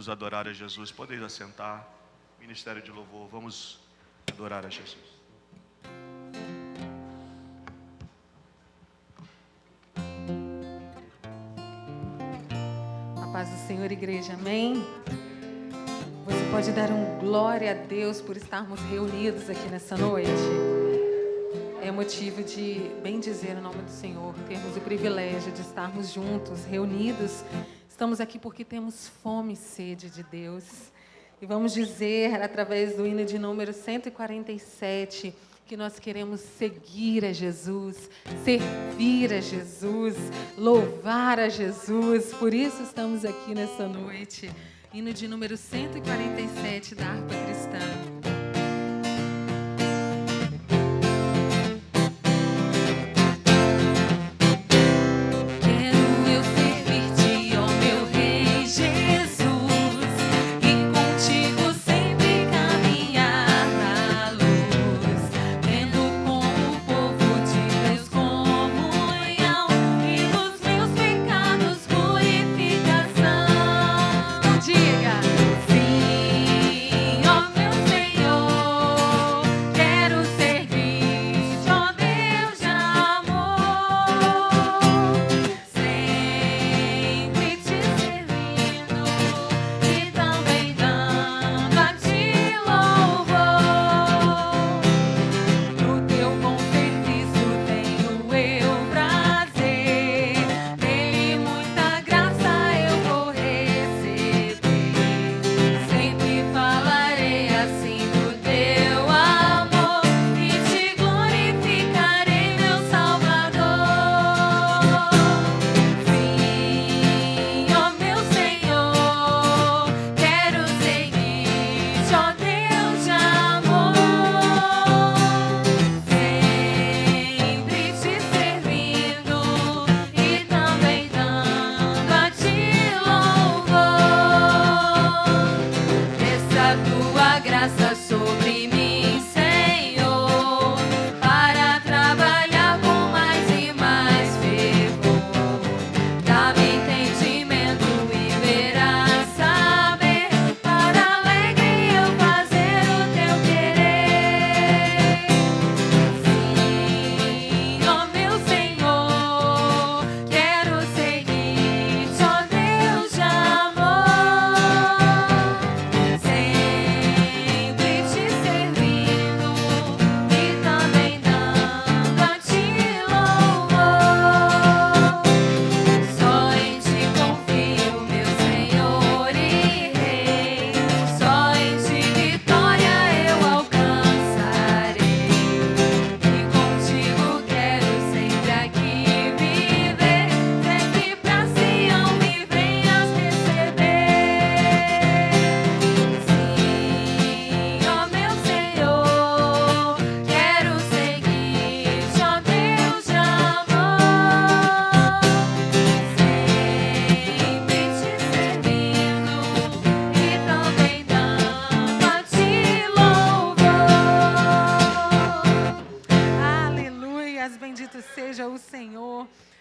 Vamos adorar a Jesus. Podem assentar. Ministério de louvor. Vamos adorar a Jesus. A paz do Senhor, igreja, amém? Você pode dar glória a Deus por estarmos reunidos aqui nessa noite? É motivo de bendizer o nome do Senhor, termos o privilégio de estarmos juntos, reunidos. Estamos aqui porque temos fome e sede de Deus. E vamos dizer, através do hino de número 147, que nós queremos seguir a Jesus, servir a Jesus, louvar a Jesus. Por isso estamos aqui nessa noite. Hino de número 147 da harpa cristã.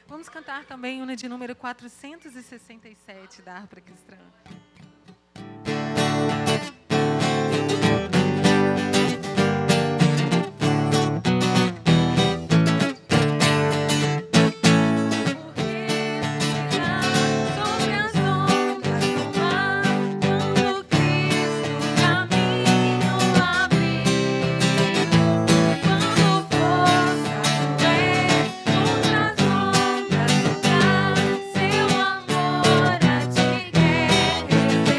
Vamos cantar também o hino de número 467 da harpa cristã. Seu amor a ti quer revelar.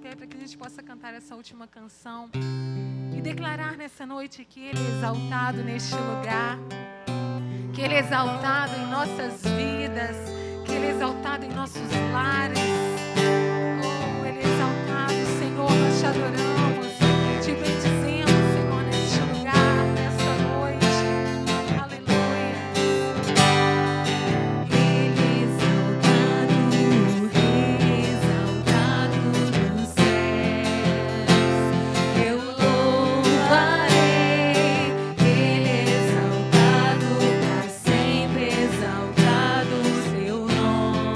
pé para que a gente possa cantar essa última canção e declarar nessa noite que Ele é exaltado neste lugar, que Ele é exaltado em nossas vidas, que Ele é exaltado em nossos lares. Oh, Ele é exaltado, Senhor, nós te adoramos, te bendizemos, Senhor, neste lugar, nesta noite. Aleluia. Ele é exaltado, Rei exaltado nos céus. Eu louvarei. Ele é exaltado para sempre, exaltado o seu nome.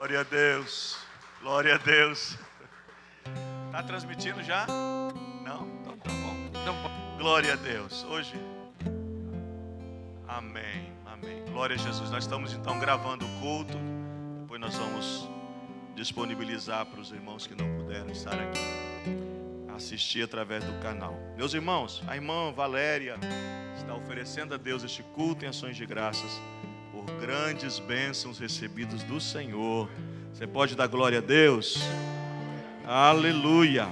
Glória a Deus. Glória a Deus. Está transmitindo já? Não? Então tá bom. Glória a Deus. Hoje. Amém. Amém. Glória a Jesus. Nós estamos então gravando o culto. Depois nós vamos disponibilizar para os irmãos que não puderam estar aqui, assistir através do canal. Meus irmãos, a irmã Valéria está oferecendo a Deus este culto em ações de graças por grandes bênçãos recebidos do Senhor. Você pode dar glória a Deus? Aleluia.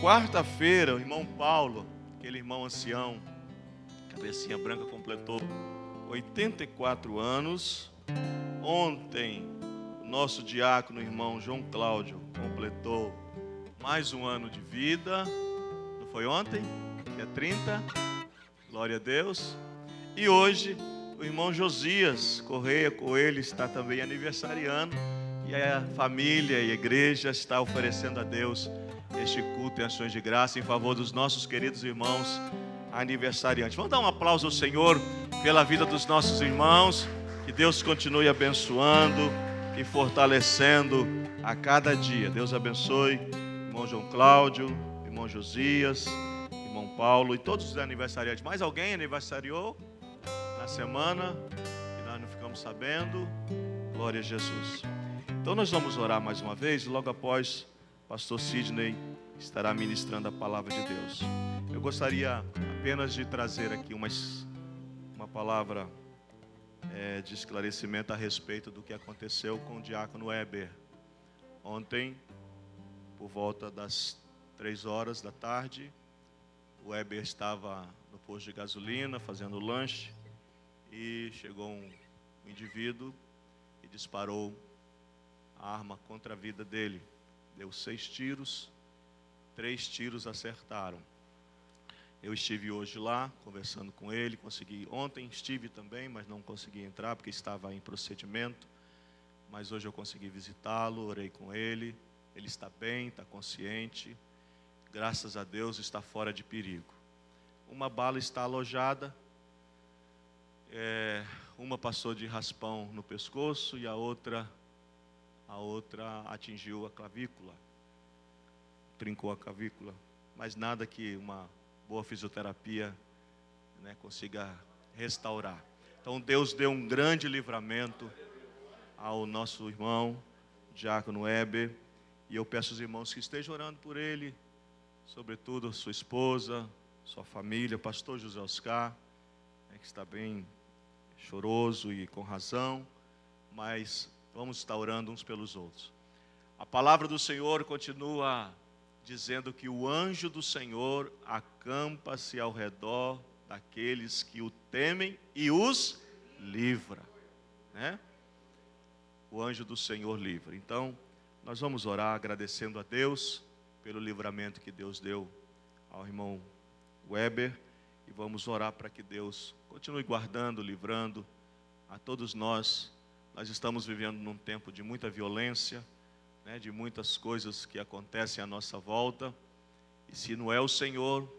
Quarta-feira, o irmão Paulo, aquele irmão ancião, cabecinha branca, completou 84 anos. Ontem, o nosso diácono, irmão João Cláudio, completou mais um ano de vida. Não foi ontem? Dia 30. Glória a Deus. E hoje, o irmão Josias Correia Coelho está também aniversariando. E a família e a igreja está oferecendo a Deus este culto em ações de graça em favor dos nossos queridos irmãos aniversariantes. Vamos dar um aplauso ao Senhor pela vida dos nossos irmãos. Que Deus continue abençoando e fortalecendo a cada dia. Deus abençoe irmão João Cláudio, irmão Josias, irmão Paulo e todos os aniversariantes. Mais alguém aniversariou na semana que nós não ficamos sabendo? Glória a Jesus. Então nós vamos orar mais uma vez, logo após pastor Sidney estará ministrando a palavra de Deus. Eu gostaria apenas de trazer aqui uma palavra de esclarecimento a respeito do que aconteceu com o diácono Weber. Ontem, por volta das 3 horas da tarde, o Weber estava no posto de gasolina fazendo lanche e chegou um indivíduo e disparou a arma contra a vida dele. Deu 6 tiros, 3 tiros acertaram. Eu estive hoje lá, conversando com ele, ontem estive também, mas não consegui entrar porque estava em procedimento, mas hoje eu consegui visitá-lo, orei com ele, ele está bem, está consciente, graças a Deus está fora de perigo. Uma bala está alojada, uma passou de raspão no pescoço e a outra atingiu a clavícula, trincou a clavícula, mas nada que uma boa fisioterapia, consiga restaurar. Então Deus deu um grande livramento ao nosso irmão, diácono Weber, e eu peço aos irmãos que estejam orando por ele, sobretudo sua esposa, sua família, o pastor José Oscar, que está bem choroso e com razão, mas vamos estar orando uns pelos outros. A palavra do Senhor continua dizendo que o anjo do Senhor acampa-se ao redor daqueles que o temem e os livra, O anjo do Senhor livra. Então, nós vamos orar agradecendo a Deus pelo livramento que Deus deu ao irmão Weber, e vamos orar para que Deus continue guardando, livrando a todos nós. Nós estamos vivendo num tempo de muita violência, de muitas coisas que acontecem à nossa volta, e se não é o Senhor,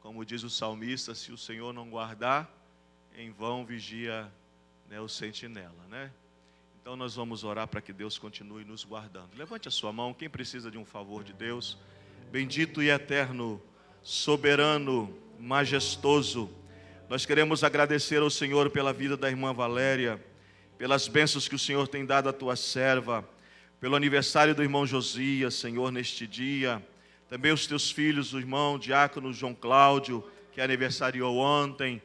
como diz o salmista, se o Senhor não guardar, em vão vigia o sentinela, Então nós vamos orar para que Deus continue nos guardando. Levante a sua mão, quem precisa de um favor de Deus. Bendito e eterno, soberano, majestoso, nós queremos agradecer ao Senhor pela vida da irmã Valéria, pelas bênçãos que o Senhor tem dado à tua serva, pelo aniversário do irmão Josias, Senhor, neste dia. Também os teus filhos, o irmão diácono João Cláudio, que aniversariou ontem,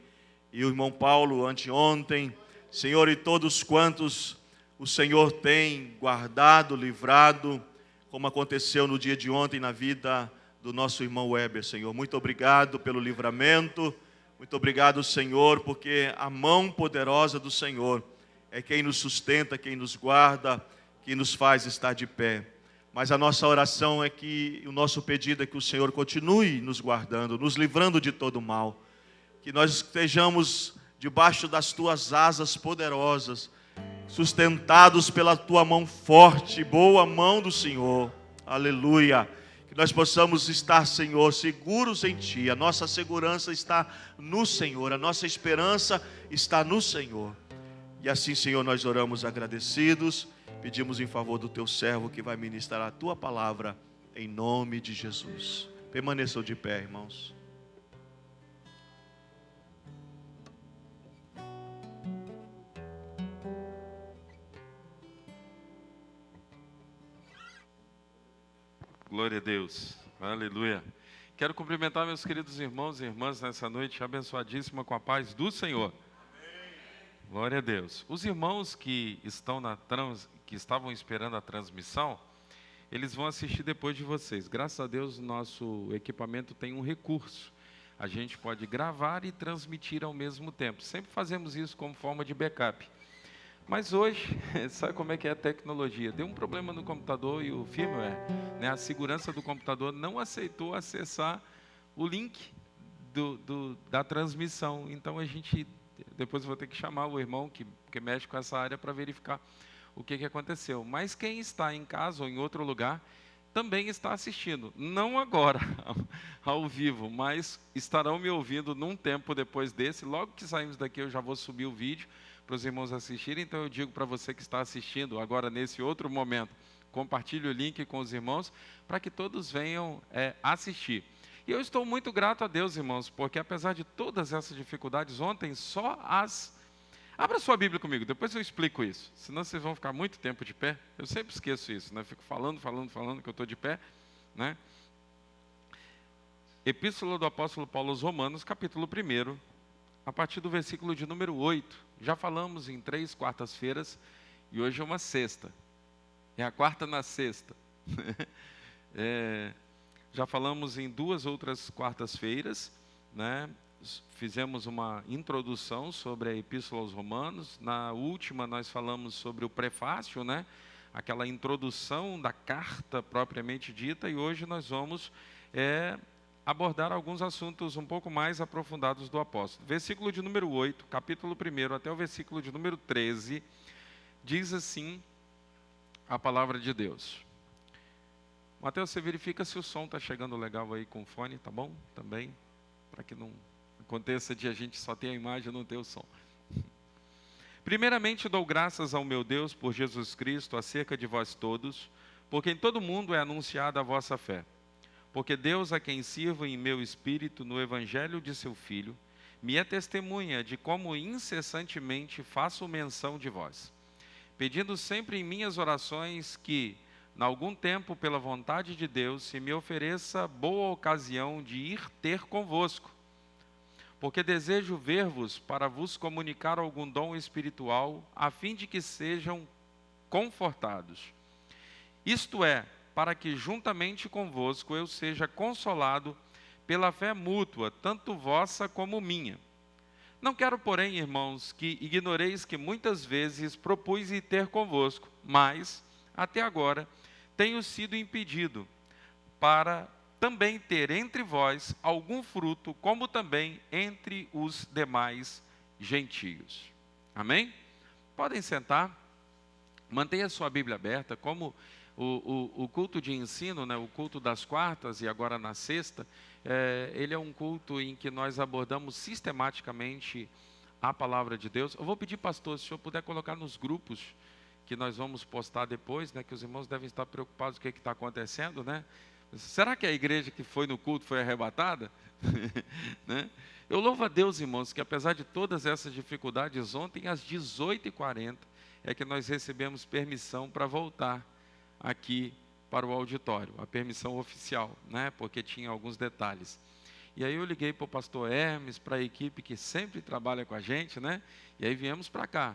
e o irmão Paulo anteontem. Senhor, e todos quantos o Senhor tem guardado, livrado, como aconteceu no dia de ontem na vida do nosso irmão Weber, Senhor. Muito obrigado pelo livramento, muito obrigado, Senhor, porque a mão poderosa do Senhor é quem nos sustenta, quem nos guarda, que nos faz estar de pé. Mas a nossa oração é que, o nosso pedido é que o Senhor continue nos guardando, nos livrando de todo mal, que nós estejamos debaixo das tuas asas poderosas, sustentados pela tua mão forte, boa mão do Senhor, aleluia, que nós possamos estar, Senhor, seguros em ti. A nossa segurança está no Senhor, a nossa esperança está no Senhor, e assim, Senhor, nós oramos agradecidos. Pedimos em favor do teu servo que vai ministrar a tua palavra, em nome de Jesus. Permaneçam de pé, irmãos. Glória a Deus, aleluia. Quero cumprimentar meus queridos irmãos e irmãs nessa noite abençoadíssima com a paz do Senhor. Glória a Deus. Os irmãos que estavam esperando a transmissão, eles vão assistir depois de vocês. Graças a Deus, o nosso equipamento tem um recurso. A gente pode gravar e transmitir ao mesmo tempo. Sempre fazemos isso como forma de backup. Mas hoje, sabe como é que é a tecnologia? Deu um problema no computador e o firmware, a segurança do computador não aceitou acessar o link da transmissão. Então depois eu vou ter que chamar o irmão que mexe com essa área para verificar o que aconteceu. Mas quem está em casa ou em outro lugar também está assistindo. Não agora, ao vivo, mas estarão me ouvindo num tempo depois desse. Logo que saímos daqui eu já vou subir o vídeo para os irmãos assistirem. Então eu digo para você que está assistindo agora nesse outro momento, compartilhe o link com os irmãos para que todos venham assistir. E eu estou muito grato a Deus, irmãos, porque apesar de todas essas dificuldades, ontem Abra sua Bíblia comigo, depois eu explico isso, senão vocês vão ficar muito tempo de pé. Eu sempre esqueço isso, Fico falando que eu estou de pé, Epístola do apóstolo Paulo aos Romanos, capítulo 1, a partir do versículo de número 8. Já falamos em 3 quartas-feiras e hoje é uma sexta. É a quarta na sexta. Já falamos em 2 outras quartas-feiras, né? Fizemos uma introdução sobre a Epístola aos Romanos. Na última nós falamos sobre o prefácio, né? Aquela introdução da carta propriamente dita, e hoje nós vamos abordar alguns assuntos um pouco mais aprofundados do apóstolo. Versículo de número 8, capítulo 1, até o versículo de número 13, diz assim a palavra de Deus. Mateus, você verifica se o som está chegando legal aí com o fone, tá bom? Também, para que não aconteça de a gente só ter a imagem e não ter o som. Primeiramente dou graças ao meu Deus por Jesus Cristo acerca de vós todos, porque em todo mundo é anunciada a vossa fé. Porque Deus, a quem sirvo em meu espírito no evangelho de seu Filho, me é testemunha de como incessantemente faço menção de vós, pedindo sempre em minhas orações que, em algum tempo, pela vontade de Deus, se me ofereça boa ocasião de ir ter convosco, porque desejo ver-vos para vos comunicar algum dom espiritual, a fim de que sejam confortados. Isto é, para que juntamente convosco eu seja consolado pela fé mútua, tanto vossa como minha. Não quero, porém, irmãos, que ignoreis que muitas vezes propus ir ter convosco, mas, até agora, tenho sido impedido, para também ter entre vós algum fruto, como também entre os demais gentios. Amém? Podem sentar. Mantenha sua Bíblia aberta. Como o culto de ensino, né, o culto das quartas e agora na sexta, ele é um culto em que nós abordamos sistematicamente a palavra de Deus. Eu vou pedir, pastor, se o senhor puder colocar nos grupos que nós vamos postar depois, né, que os irmãos devem estar preocupados com o que está acontecendo, né? Será que a igreja que foi no culto foi arrebatada? Né? Eu louvo a Deus, irmãos, que apesar de todas essas dificuldades, ontem às 18h40 é que nós recebemos permissão para voltar aqui para o auditório, a permissão oficial, né? Porque tinha alguns detalhes. E aí eu liguei para o pastor Hermes, para a equipe que sempre trabalha com a gente, né? E aí viemos para cá.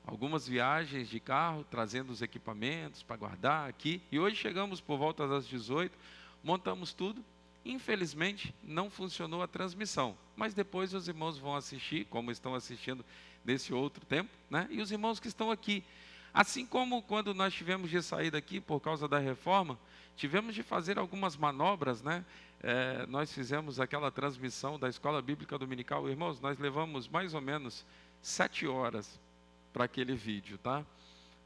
Algumas viagens de carro, trazendo os equipamentos para guardar aqui. E hoje chegamos por volta das 18, montamos tudo. Infelizmente, não funcionou a transmissão. Mas depois os irmãos vão assistir, como estão assistindo nesse outro tempo, né? E os irmãos que estão aqui. Assim como quando nós tivemos de sair daqui por causa da reforma, tivemos de fazer algumas manobras, né? Nós fizemos aquela transmissão da Escola Bíblica Dominical. Irmãos, nós levamos mais ou menos 7 horas para aquele vídeo, tá?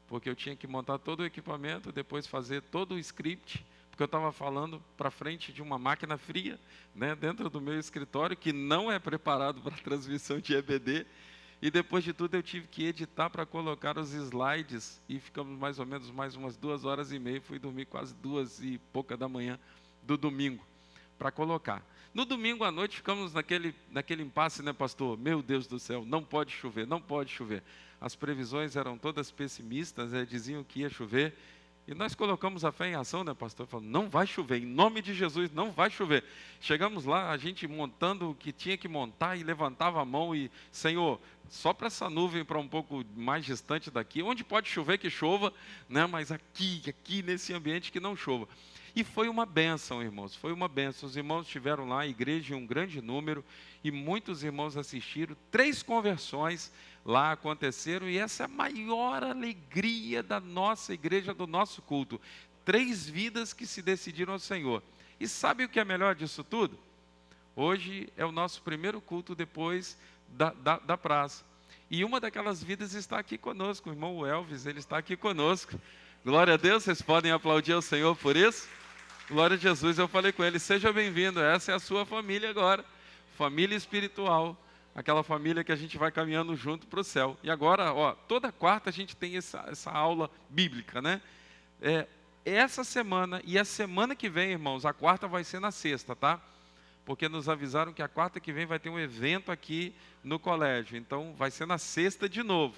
Porque eu tinha que montar todo o equipamento, depois fazer todo o script, porque eu estava falando para frente de uma máquina fria, né, dentro do meu escritório, que não é preparado para transmissão de EBD, e depois de tudo eu tive que editar para colocar os slides, e ficamos mais ou menos mais umas 2h30, fui dormir quase 2 e pouca da manhã do domingo, para colocar. No domingo à noite ficamos naquele impasse, né, pastor? Meu Deus do céu, não pode chover, não pode chover. As previsões eram todas pessimistas, diziam que ia chover. E nós colocamos a fé em ação, né, pastor? Falando, não vai chover, em nome de Jesus, não vai chover. Chegamos lá, a gente montando o que tinha que montar e levantava a mão e, Senhor, só para essa nuvem para um pouco mais distante daqui, onde pode chover que chova, né, mas aqui nesse ambiente que não chova. E foi uma bênção, irmãos, foi uma bênção. Os irmãos estiveram lá, a igreja em um grande número, e muitos irmãos assistiram. 3 conversões lá aconteceram, e essa é a maior alegria da nossa igreja, do nosso culto. 3 vidas que se decidiram ao Senhor. E sabe o que é melhor disso tudo? Hoje é o nosso primeiro culto depois da praça. E uma daquelas vidas está aqui conosco, o irmão Elvis, ele está aqui conosco. Glória a Deus, vocês podem aplaudir ao Senhor por isso? Glória a Jesus, eu falei com ele, seja bem-vindo, essa é a sua família agora, família espiritual, aquela família que a gente vai caminhando junto para o céu. E agora, toda quarta a gente tem essa aula bíblica, né? Essa semana e a semana que vem, irmãos, a quarta vai ser na sexta, tá? Porque nos avisaram que a quarta que vem vai ter um evento aqui no colégio, então vai ser na sexta de novo.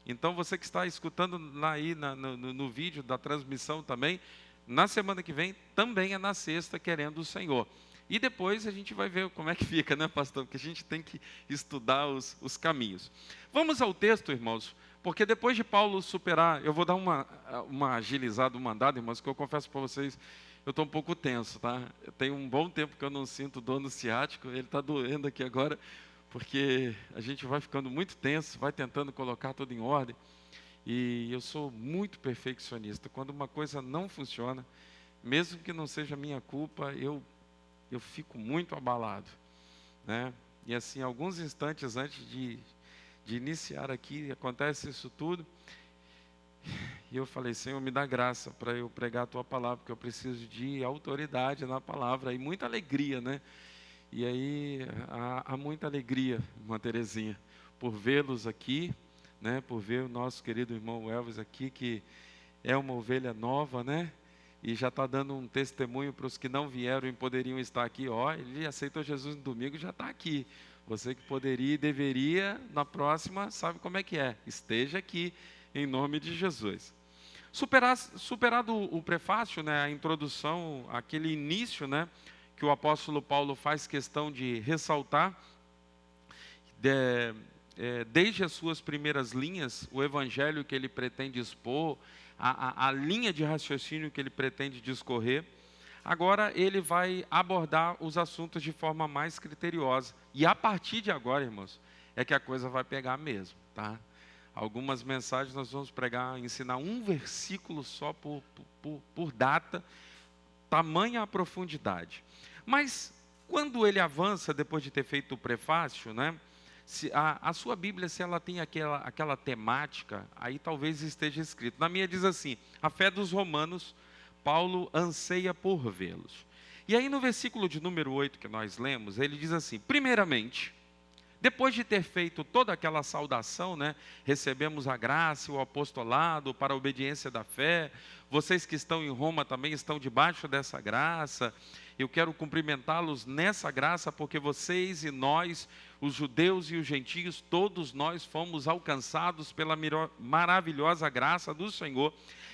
Então você que está escutando aí no vídeo da transmissão também, na semana que vem também é na sexta, querendo o Senhor. E depois a gente vai ver como é que fica, né, pastor? Porque a gente tem que estudar os caminhos. Vamos ao texto, irmãos, porque depois de Paulo superar, eu vou dar uma agilizada, uma andada, irmãos, que eu confesso para vocês, eu estou um pouco tenso, tá? Tem um bom tempo que eu não sinto dor no ciático, ele está doendo aqui agora, porque a gente vai ficando muito tenso, vai tentando colocar tudo em ordem. E eu sou muito perfeccionista. Quando uma coisa não funciona, mesmo que não seja minha culpa, eu fico muito abalado, né? E assim, alguns instantes antes de iniciar aqui, acontece isso tudo. E eu falei, Senhor, me dá graça para eu pregar a Tua palavra, porque eu preciso de autoridade na palavra e muita alegria, né? E aí, há muita alegria, irmã Terezinha, por vê-los aqui, né? Por ver o nosso querido irmão Elvis aqui, que é uma ovelha nova, né? E já está dando um testemunho para os que não vieram e poderiam estar aqui. Ó, ele aceitou Jesus no domingo e já está aqui. Você que poderia e deveria, na próxima, sabe como é que é. Esteja aqui, em nome de Jesus. Superado o prefácio, né, a introdução, aquele início, né, que o apóstolo Paulo faz questão de ressaltar, desde as suas primeiras linhas, o evangelho que ele pretende expor, a linha de raciocínio que ele pretende discorrer. Agora ele vai abordar os assuntos de forma mais criteriosa. E a partir de agora, irmãos, é que a coisa vai pegar mesmo, tá? Algumas mensagens nós vamos pregar, ensinar um versículo só por data, tamanha a profundidade. Mas quando ele avança, depois de ter feito o prefácio, né? A sua Bíblia, se ela tem aquela temática, aí talvez esteja escrito. Na minha diz assim, a fé dos romanos, Paulo anseia por vê-los. E aí no versículo de número 8 que nós lemos, ele diz assim, primeiramente, depois de ter feito toda aquela saudação, né, recebemos a graça e o apostolado para a obediência da fé, vocês que estão em Roma também estão debaixo dessa graça, eu quero cumprimentá-los nessa graça, porque vocês e nós, os judeus e os gentios, todos nós fomos alcançados pela maravilhosa graça do Senhor.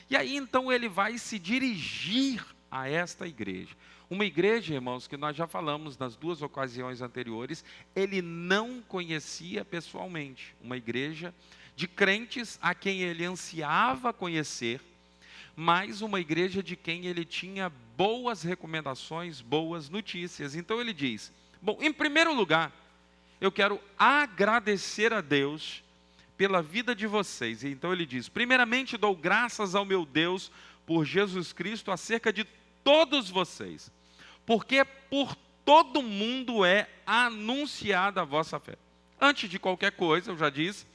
E aí então ele vai se dirigir a esta igreja. Uma igreja, irmãos, que nós já falamos nas duas ocasiões anteriores, ele não conhecia pessoalmente. Uma igreja de crentes a quem ele ansiava conhecer, mas uma igreja de quem ele tinha boas recomendações, boas notícias. Então ele diz, bom, em primeiro lugar, eu quero agradecer a Deus pela vida de vocês. Então ele diz, primeiramente dou graças ao meu Deus por Jesus Cristo acerca de todos vocês, porque por todo mundo é anunciada a vossa fé. Antes de qualquer coisa, eu já disse,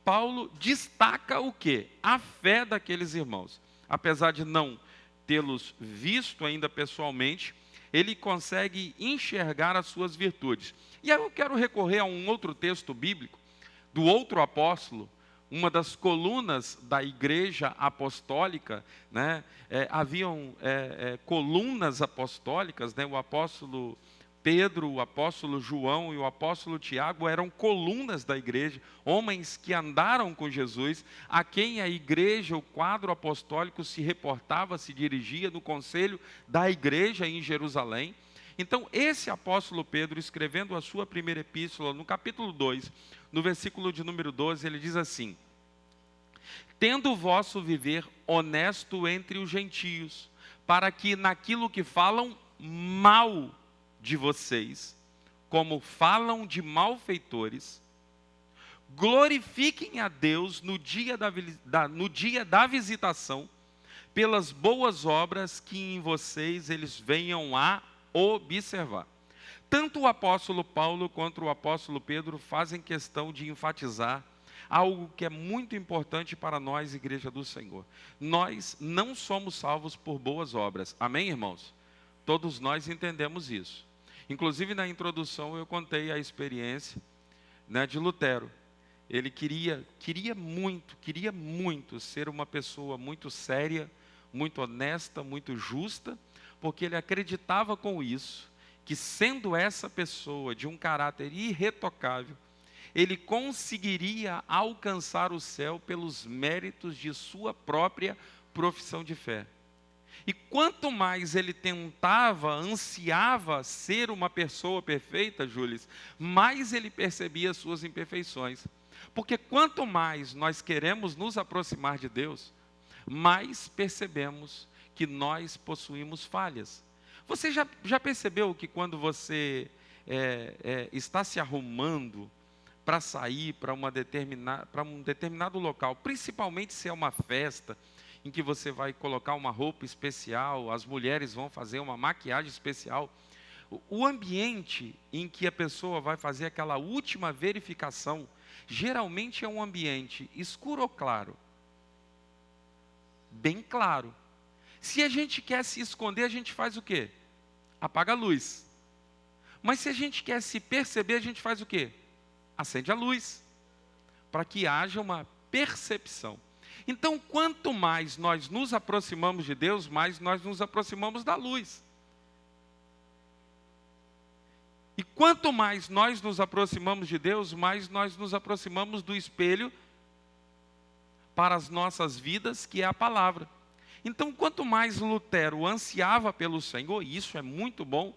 Paulo destaca o quê? A fé daqueles irmãos. Apesar de não tê-los visto ainda pessoalmente, ele consegue enxergar as suas virtudes. E aí eu quero recorrer a um outro texto bíblico, do outro apóstolo, uma das colunas da igreja apostólica, né? Haviam colunas apostólicas, né? O apóstolo Pedro, o apóstolo João e o apóstolo Tiago eram colunas da igreja, homens que andaram com Jesus, a quem a igreja, o quadro apostólico se reportava, se dirigia no conselho da igreja em Jerusalém. Então, esse apóstolo Pedro, escrevendo a sua primeira epístola, no capítulo 2, no versículo de número 12, ele diz assim, tendo o vosso viver honesto entre os gentios, para que naquilo que falam mal de vocês, como falam de malfeitores, glorifiquem a Deus no dia da visitação, pelas boas obras que em vocês eles venham a observar. Tanto o apóstolo Paulo quanto o apóstolo Pedro fazem questão de enfatizar algo que é muito importante para nós, Igreja do Senhor. Nós não somos salvos por boas obras. Amém, irmãos? Todos nós entendemos isso. Inclusive, na introdução, eu contei a experiência, né, de Lutero. Ele queria muito ser uma pessoa muito séria, muito honesta, muito justa, porque ele acreditava com isso, que sendo essa pessoa de um caráter irretocável, ele conseguiria alcançar o céu pelos méritos de sua própria profissão de fé. E quanto mais ele tentava, ansiava ser uma pessoa perfeita, Júlio, mais ele percebia as suas imperfeições. Porque quanto mais nós queremos nos aproximar de Deus, mais percebemos que nós possuímos falhas. Você já percebeu que quando você está se arrumando para sair para um determinado local, principalmente se é uma festa, em que você vai colocar uma roupa especial, as mulheres vão fazer uma maquiagem especial, o ambiente em que a pessoa vai fazer aquela última verificação, geralmente é um ambiente escuro ou claro? Bem claro. Se a gente quer se esconder, a gente faz o quê? Apaga a luz. Mas se a gente quer se perceber, a gente faz o quê? Acende a luz, para que haja uma percepção. Então, quanto mais nós nos aproximamos de Deus, mais nós nos aproximamos da luz. E quanto mais nós nos aproximamos de Deus, mais nós nos aproximamos do espelho para as nossas vidas, que é a palavra. Então, quanto mais Lutero ansiava pelo Senhor, e isso é muito bom,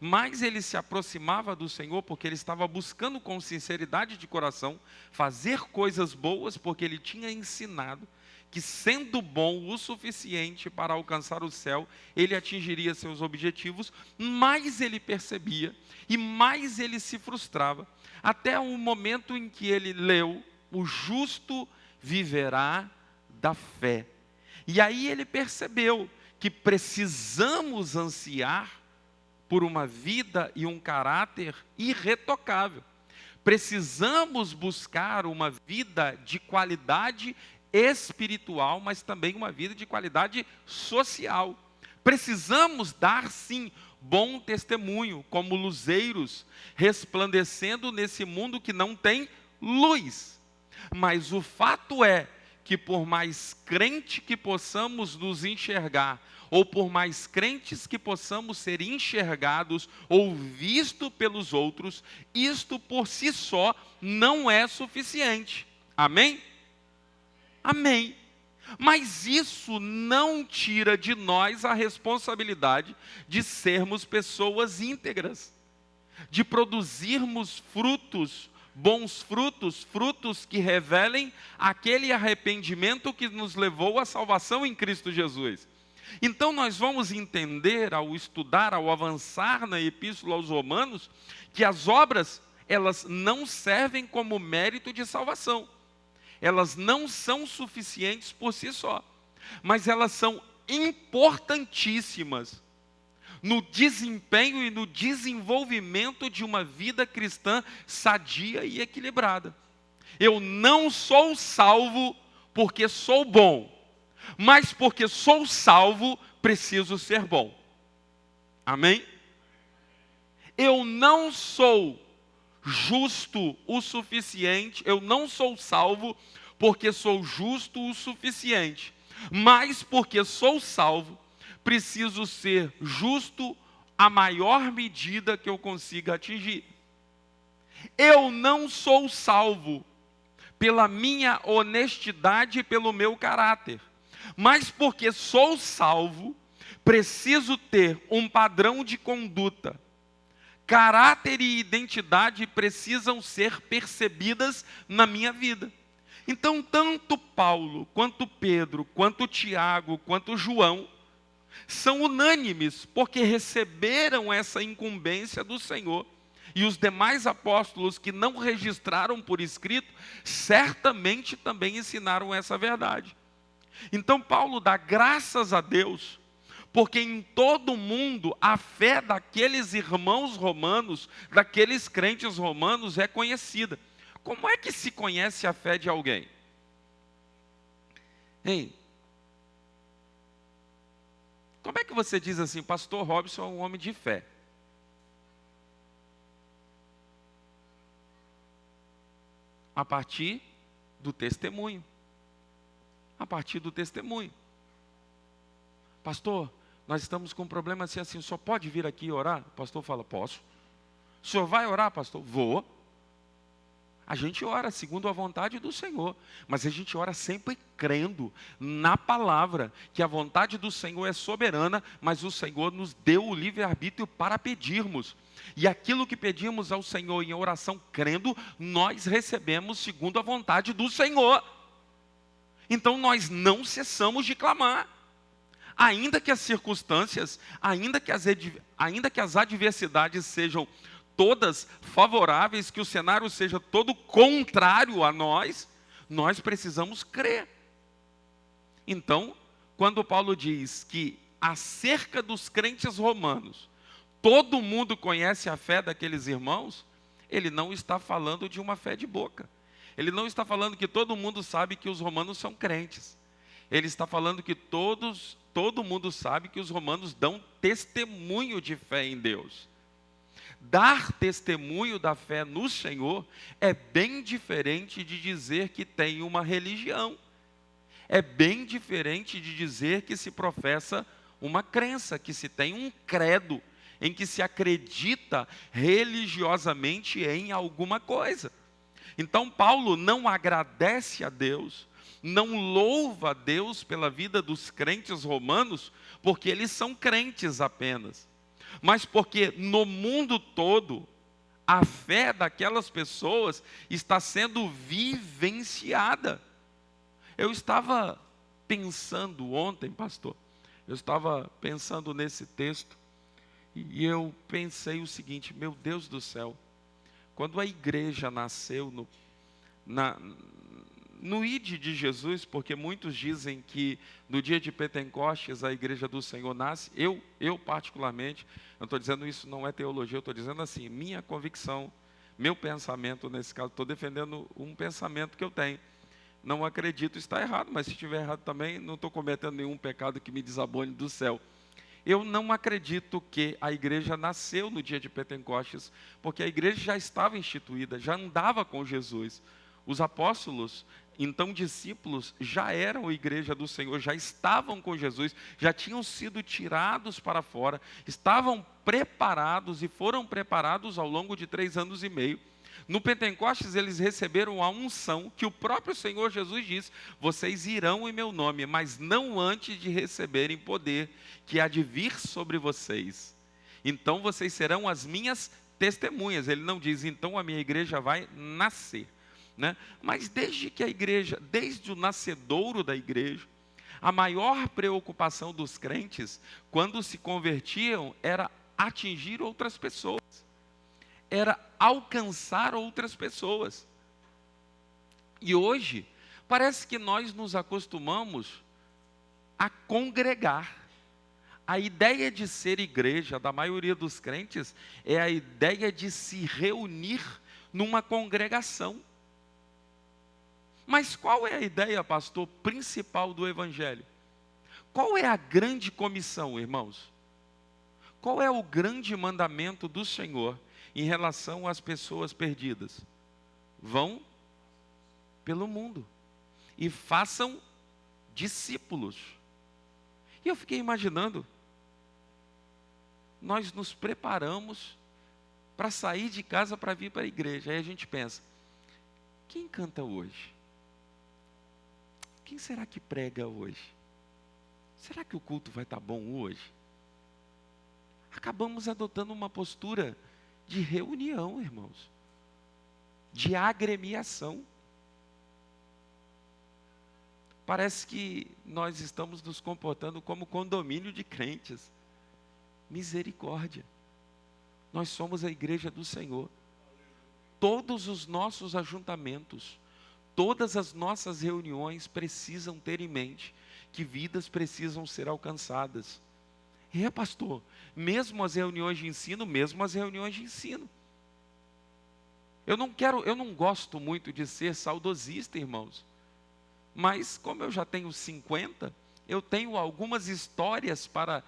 mais ele se aproximava do Senhor, porque ele estava buscando com sinceridade de coração fazer coisas boas, porque ele tinha ensinado que, sendo bom o suficiente para alcançar o céu, ele atingiria seus objetivos. Mais ele percebia e mais ele se frustrava, até o momento em que ele leu: o justo viverá da fé. E aí ele percebeu que precisamos ansiar por uma vida e um caráter irretocável. Precisamos buscar uma vida de qualidade espiritual, mas também uma vida de qualidade social. Precisamos dar, sim, bom testemunho, como luzeiros, resplandecendo nesse mundo que não tem luz. Mas o fato é que, por mais crente que possamos nos enxergar, ou por mais crentes que possamos ser enxergados ou vistos pelos outros, isto por si só não é suficiente. Amém? Amém. Mas isso não tira de nós a responsabilidade de sermos pessoas íntegras, de produzirmos frutos, bons frutos, frutos que revelem aquele arrependimento que nos levou à salvação em Cristo Jesus. Então nós vamos entender, ao estudar, ao avançar na Epístola aos Romanos, que as obras, elas não servem como mérito de salvação. Elas não são suficientes por si só, mas elas são importantíssimas no desempenho e no desenvolvimento de uma vida cristã sadia e equilibrada. Eu não sou salvo porque sou bom, mas porque sou salvo, preciso ser bom. Amém? Eu não sou justo o suficiente, eu não sou salvo porque sou justo o suficiente, mas porque sou salvo, preciso ser justo a maior medida que eu consiga atingir. Eu não sou salvo pela minha honestidade e pelo meu caráter, mas porque sou salvo, preciso ter um padrão de conduta. Caráter e identidade precisam ser percebidas na minha vida. Então, tanto Paulo, quanto Pedro, quanto Tiago, quanto João, são unânimes, porque receberam essa incumbência do Senhor. E os demais apóstolos que não registraram por escrito, certamente também ensinaram essa verdade. Então Paulo dá graças a Deus, porque em todo o mundo a fé daqueles irmãos romanos, daqueles crentes romanos é conhecida. Como é que se conhece a fé de alguém? Hein? Como é que você diz assim: pastor Robson é um homem de fé? A partir do testemunho. A partir do testemunho. Pastor, nós estamos com um problema assim, o senhor pode vir aqui orar? O pastor fala: posso. O senhor vai orar, pastor? Vou. A gente ora segundo a vontade do Senhor, mas a gente ora sempre crendo na palavra, que a vontade do Senhor é soberana, mas o Senhor nos deu o livre-arbítrio para pedirmos. E aquilo que pedimos ao Senhor em oração crendo, nós recebemos segundo a vontade do Senhor. Então nós não cessamos de clamar. Ainda que as circunstâncias, ainda que as adversidades sejam todas favoráveis, que o cenário seja todo contrário a nós, nós precisamos crer. Então, quando Paulo diz que acerca dos crentes romanos, todo mundo conhece a fé daqueles irmãos, ele não está falando de uma fé de boca. Ele não está falando que todo mundo sabe que os romanos são crentes. Ele está falando que todo mundo sabe que os romanos dão testemunho de fé em Deus. Dar testemunho da fé no Senhor é bem diferente de dizer que tem uma religião. É bem diferente de dizer que se professa uma crença, que se tem um credo, em que se acredita religiosamente em alguma coisa. Então Paulo não agradece a Deus, não louva a Deus pela vida dos crentes romanos, porque eles são crentes apenas, mas porque no mundo todo, a fé daquelas pessoas está sendo vivenciada. Eu estava pensando ontem, pastor, eu estava pensando nesse texto, e eu pensei o seguinte: meu Deus do céu, quando a igreja nasceu no ID de Jesus, porque muitos dizem que no dia de Pentecostes a igreja do Senhor nasce, eu particularmente, não estou dizendo isso, não é teologia, eu estou dizendo assim, minha convicção, meu pensamento nesse caso, estou defendendo um pensamento que eu tenho. Não acredito estar errado, mas se estiver errado também, não estou cometendo nenhum pecado que me desabone do céu. Eu não acredito que a igreja nasceu no dia de Pentecostes, porque a igreja já estava instituída, já andava com Jesus. Os apóstolos, então discípulos, já eram a igreja do Senhor, já estavam com Jesus, já tinham sido tirados para fora, estavam preparados e foram preparados ao longo de 3 anos e meio. No Pentecostes eles receberam a unção que o próprio Senhor Jesus disse: vocês irão em meu nome, mas não antes de receberem poder que há de vir sobre vocês. Então vocês serão as minhas testemunhas. Ele não diz, então a minha igreja vai nascer, né? Mas desde o nascedouro da igreja, a maior preocupação dos crentes, quando se convertiam, era atingir outras pessoas. Era alcançar outras pessoas. E hoje, parece que nós nos acostumamos a congregar. A ideia de ser igreja, da maioria dos crentes, é a ideia de se reunir numa congregação. Mas qual é a ideia, pastor, principal do Evangelho? Qual é a grande comissão, irmãos? Qual é o grande mandamento do Senhor em relação às pessoas perdidas? Vão pelo mundo e façam discípulos. E eu fiquei imaginando, nós nos preparamos para sair de casa para vir para a igreja. Aí a gente pensa, quem canta hoje? Quem será que prega hoje? Será que o culto vai estar bom hoje? Acabamos adotando uma postura de reunião, irmãos, de agremiação. Parece que nós estamos nos comportando como condomínio de crentes. Misericórdia. Nós somos a igreja do Senhor. Todos os nossos ajuntamentos, todas as nossas reuniões precisam ter em mente que vidas precisam ser alcançadas. Pastor, mesmo as reuniões de ensino, Eu não gosto muito de ser saudosista, irmãos. Mas como eu já tenho 50, eu tenho algumas histórias para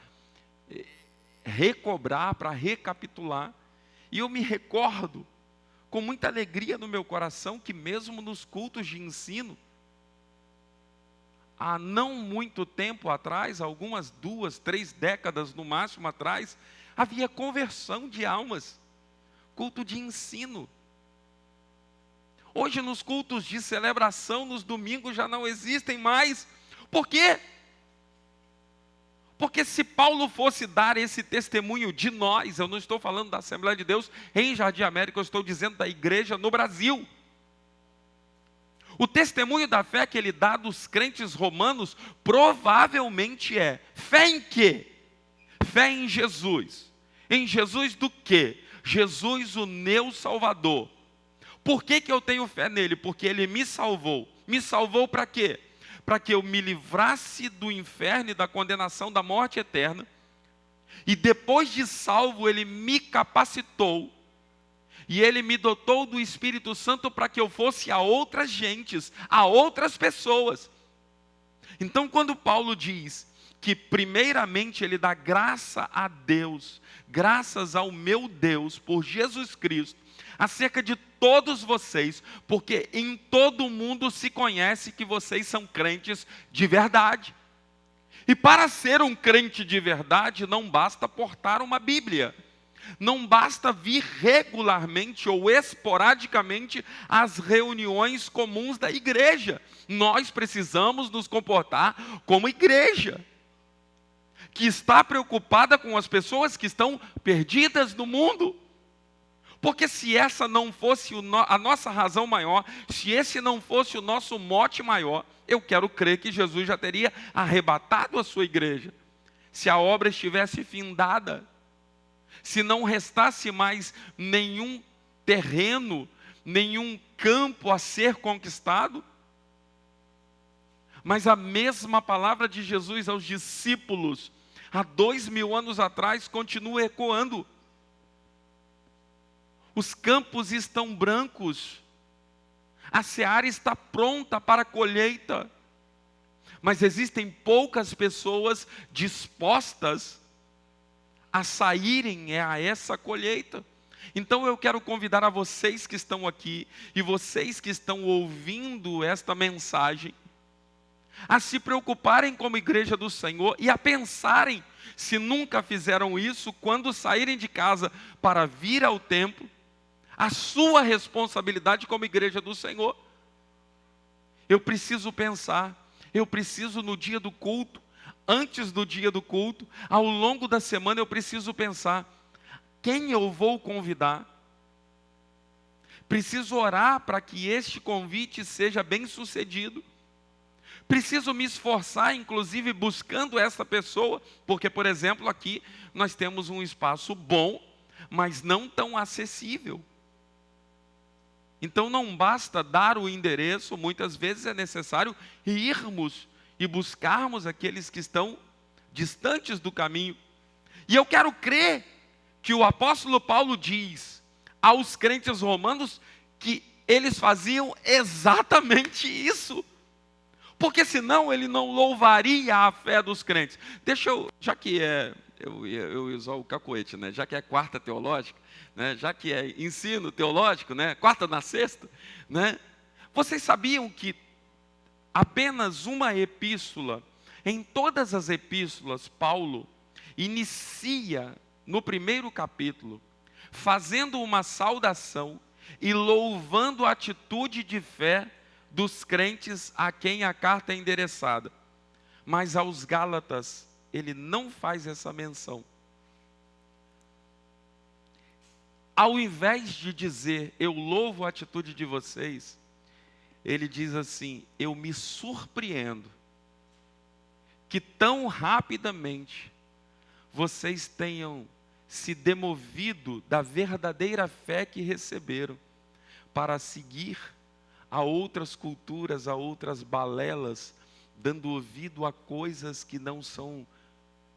recobrar, para recapitular. E eu me recordo, com muita alegria no meu coração, que mesmo nos cultos de ensino, há não muito tempo atrás, algumas 2, 3 décadas no máximo atrás, havia conversão de almas, culto de ensino. Hoje nos cultos de celebração, nos domingos já não existem mais. Por quê? Porque se Paulo fosse dar esse testemunho de nós, eu não estou falando da Assembleia de Deus em Jardim América, eu estou dizendo da igreja no Brasil. O testemunho da fé que ele dá dos crentes romanos provavelmente é fé em quê? Fé em Jesus. Em Jesus do quê? Jesus, o meu Salvador. Por que eu tenho fé nele? Porque ele me salvou. Me salvou para quê? Para que eu me livrasse do inferno e da condenação da morte eterna. E depois de salvo, ele me capacitou. E ele me dotou do Espírito Santo para que eu fosse a outras gentes, a outras pessoas. Então, quando Paulo diz que primeiramente ele dá graça a Deus, graças ao meu Deus, por Jesus Cristo, acerca de todos vocês, porque em todo o mundo se conhece que vocês são crentes de verdade. E para ser um crente de verdade, não basta portar uma Bíblia. Não basta vir regularmente ou esporadicamente às reuniões comuns da igreja. Nós precisamos nos comportar como igreja, que está preocupada com as pessoas que estão perdidas no mundo. Porque se essa não fosse a nossa razão maior, se esse não fosse o nosso mote maior, eu quero crer que Jesus já teria arrebatado a sua igreja. Se a obra estivesse findada, se não restasse mais nenhum terreno, nenhum campo a ser conquistado. Mas a mesma palavra de Jesus aos discípulos, há 2000 anos atrás, continua ecoando. Os campos estão brancos, a seara está pronta para a colheita, mas existem poucas pessoas dispostas a saírem a essa colheita. Então eu quero convidar a vocês que estão aqui, e vocês que estão ouvindo esta mensagem, a se preocuparem como igreja do Senhor, e a pensarem, se nunca fizeram isso, quando saírem de casa para vir ao templo, a sua responsabilidade como igreja do Senhor. Eu preciso pensar, eu preciso no dia do culto, antes do dia do culto, ao longo da semana eu preciso pensar, quem eu vou convidar? Preciso orar para que este convite seja bem sucedido. Preciso me esforçar, inclusive buscando essa pessoa, porque, por exemplo, aqui nós temos um espaço bom, mas não tão acessível. Então não basta dar o endereço, muitas vezes é necessário irmos e buscarmos aqueles que estão distantes do caminho. E eu quero crer que o apóstolo Paulo diz aos crentes romanos que eles faziam exatamente isso. Porque senão ele não louvaria a fé dos crentes. Deixa eu, já que eu ia usar o cacoete, né? Já que é quarta teológica, né? Já que é ensino teológico, né? Quarta na sexta, né? Vocês sabiam que apenas uma epístola, em todas as epístolas, Paulo inicia no primeiro capítulo, fazendo uma saudação e louvando a atitude de fé dos crentes a quem a carta é endereçada. Mas aos Gálatas, ele não faz essa menção. Ao invés de dizer, eu louvo a atitude de vocês, ele diz assim, eu me surpreendo que tão rapidamente vocês tenham se demovido da verdadeira fé que receberam para seguir a outras culturas, a outras balelas, dando ouvido a coisas que não são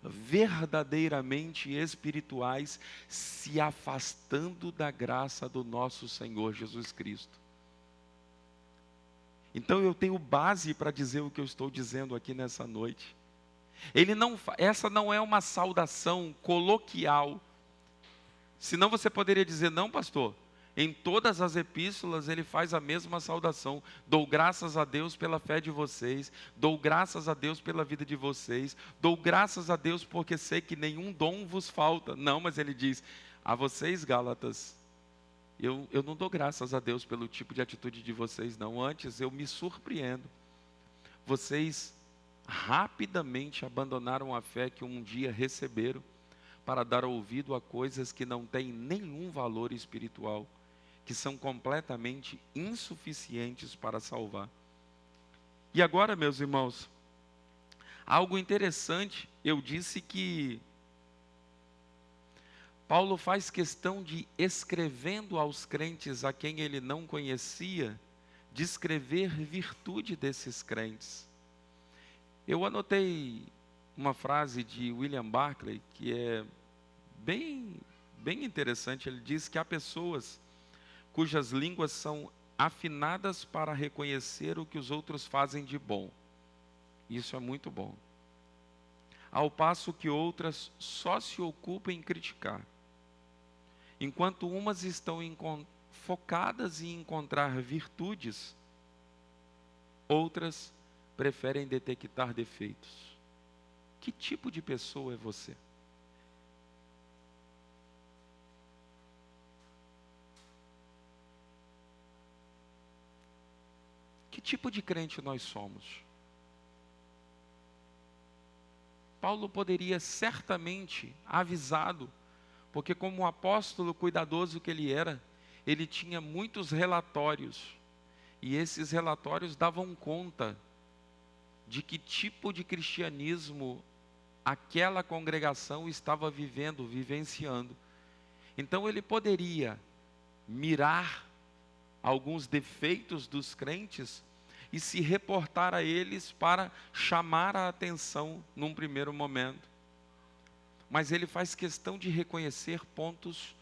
verdadeiramente espirituais, se afastando da graça do nosso Senhor Jesus Cristo. Então eu tenho base para dizer o que eu estou dizendo aqui nessa noite. Essa não é uma saudação coloquial. Senão você poderia dizer, não, pastor, em todas as epístolas ele faz a mesma saudação. Dou graças a Deus pela fé de vocês, dou graças a Deus pela vida de vocês, dou graças a Deus porque sei que nenhum dom vos falta. Não, mas ele diz, a vocês Gálatas, Eu não dou graças a Deus pelo tipo de atitude de vocês, não. Antes, eu me surpreendo. Vocês rapidamente abandonaram a fé que um dia receberam para dar ouvido a coisas que não têm nenhum valor espiritual, que são completamente insuficientes para salvar. E agora, meus irmãos, algo interessante, eu disse que Paulo faz questão de, escrevendo aos crentes a quem ele não conhecia, descrever virtude desses crentes. Eu anotei uma frase de William Barclay que é bem interessante. Ele diz que há pessoas cujas línguas são afinadas para reconhecer o que os outros fazem de bom. Isso é muito bom. Ao passo que outras só se ocupam em criticar. Enquanto umas estão focadas em encontrar virtudes, outras preferem detectar defeitos. Que tipo de pessoa é você? Que tipo de crente nós somos? Paulo poderia certamente, avisado, porque como um apóstolo cuidadoso que ele era, ele tinha muitos relatórios, e esses relatórios davam conta de que tipo de cristianismo aquela congregação estava vivenciando. Então ele poderia mirar alguns defeitos dos crentes e se reportar a eles para chamar a atenção num primeiro momento. Mas ele faz questão de reconhecer pontos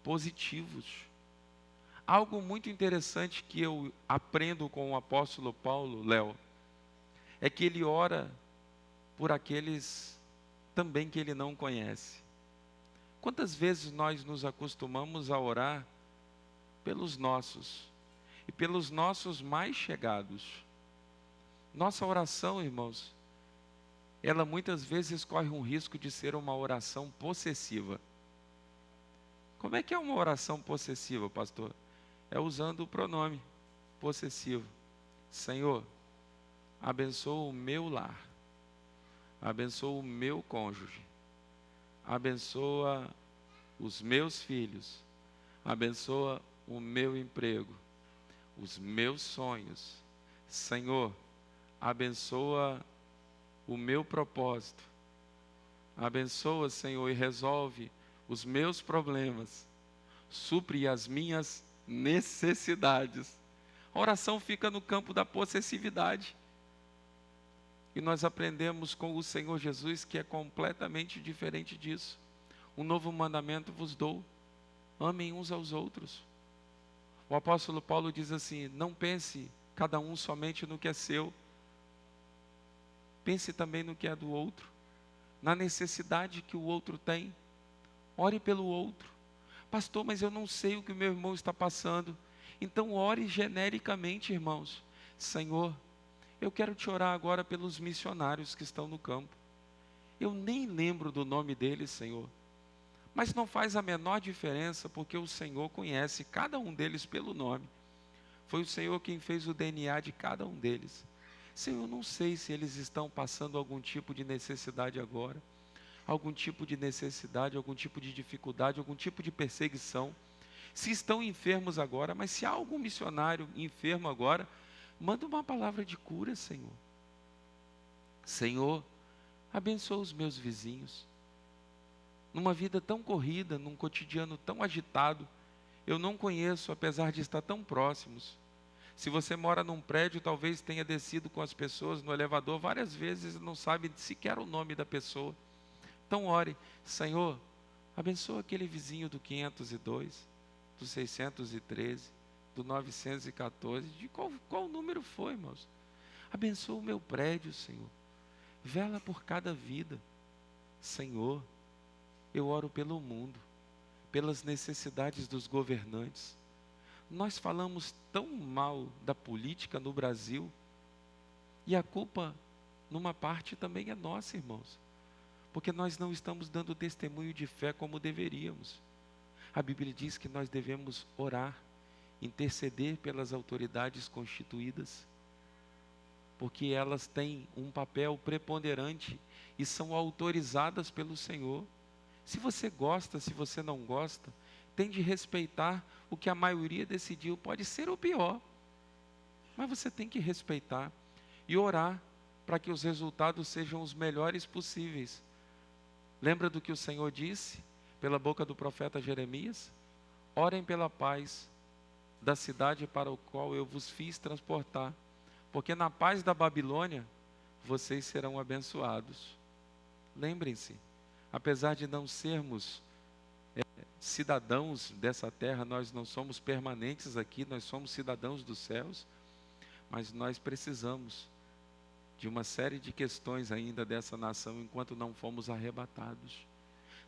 positivos. Algo muito interessante que eu aprendo com o apóstolo Paulo, Léo, é que ele ora por aqueles também que ele não conhece. Quantas vezes nós nos acostumamos a orar pelos nossos e pelos nossos mais chegados? Nossa oração, irmãos, ela muitas vezes corre um risco de ser uma oração possessiva. Como é que é uma oração possessiva, pastor? É usando o pronome possessivo. Senhor, abençoa o meu lar, abençoa o meu cônjuge, abençoa os meus filhos, abençoa o meu emprego, os meus sonhos. Senhor, abençoa o meu propósito. Abençoa, Senhor, e resolve os meus problemas. Supre as minhas necessidades. A oração fica no campo da possessividade. E nós aprendemos com o Senhor Jesus que é completamente diferente disso. Um novo mandamento vos dou: amem uns aos outros. O apóstolo Paulo diz assim: não pense cada um somente no que é seu. Pense também no que é do outro, na necessidade que o outro tem. Ore pelo outro. Pastor, mas eu não sei o que o meu irmão está passando. Então ore genericamente, irmãos. Senhor, eu quero te orar agora pelos missionários que estão no campo. Eu nem lembro do nome deles, Senhor. Mas não faz a menor diferença, porque o Senhor conhece cada um deles pelo nome. Foi o Senhor quem fez o DNA de cada um deles. Senhor, eu não sei se eles estão passando algum tipo de necessidade agora, algum tipo de necessidade, algum tipo de dificuldade, algum tipo de perseguição. Se estão enfermos agora, mas se há algum missionário enfermo agora, manda uma palavra de cura, Senhor. Senhor, abençoa os meus vizinhos. Numa vida tão corrida, num cotidiano tão agitado, eu não conheço, apesar de estar tão próximos. Se você mora num prédio, talvez tenha descido com as pessoas no elevador várias vezes e não sabe sequer o nome da pessoa. Então ore: Senhor, abençoa aquele vizinho do 502, do 613, do 914, de qual número foi, irmãos? Abençoa o meu prédio, Senhor. Vela por cada vida. Senhor, eu oro pelo mundo, pelas necessidades dos governantes. Nós falamos tão mal da política no Brasil, e a culpa, numa parte, também é nossa, irmãos, porque nós não estamos dando testemunho de fé como deveríamos. A Bíblia diz que nós devemos orar, interceder pelas autoridades constituídas, porque elas têm um papel preponderante e são autorizadas pelo Senhor. Se você gosta, se você não gosta, tem de respeitar o que a maioria decidiu. Pode ser o pior, mas você tem que respeitar e orar para que os resultados sejam os melhores possíveis. Lembra do que o Senhor disse pela boca do profeta Jeremias? Orem pela paz da cidade para o qual eu vos fiz transportar, porque na paz da Babilônia vocês serão abençoados. Lembrem-se, apesar de não sermos cidadãos dessa terra, nós não somos permanentes aqui, nós somos cidadãos dos céus, mas nós precisamos de uma série de questões ainda dessa nação enquanto não fomos arrebatados.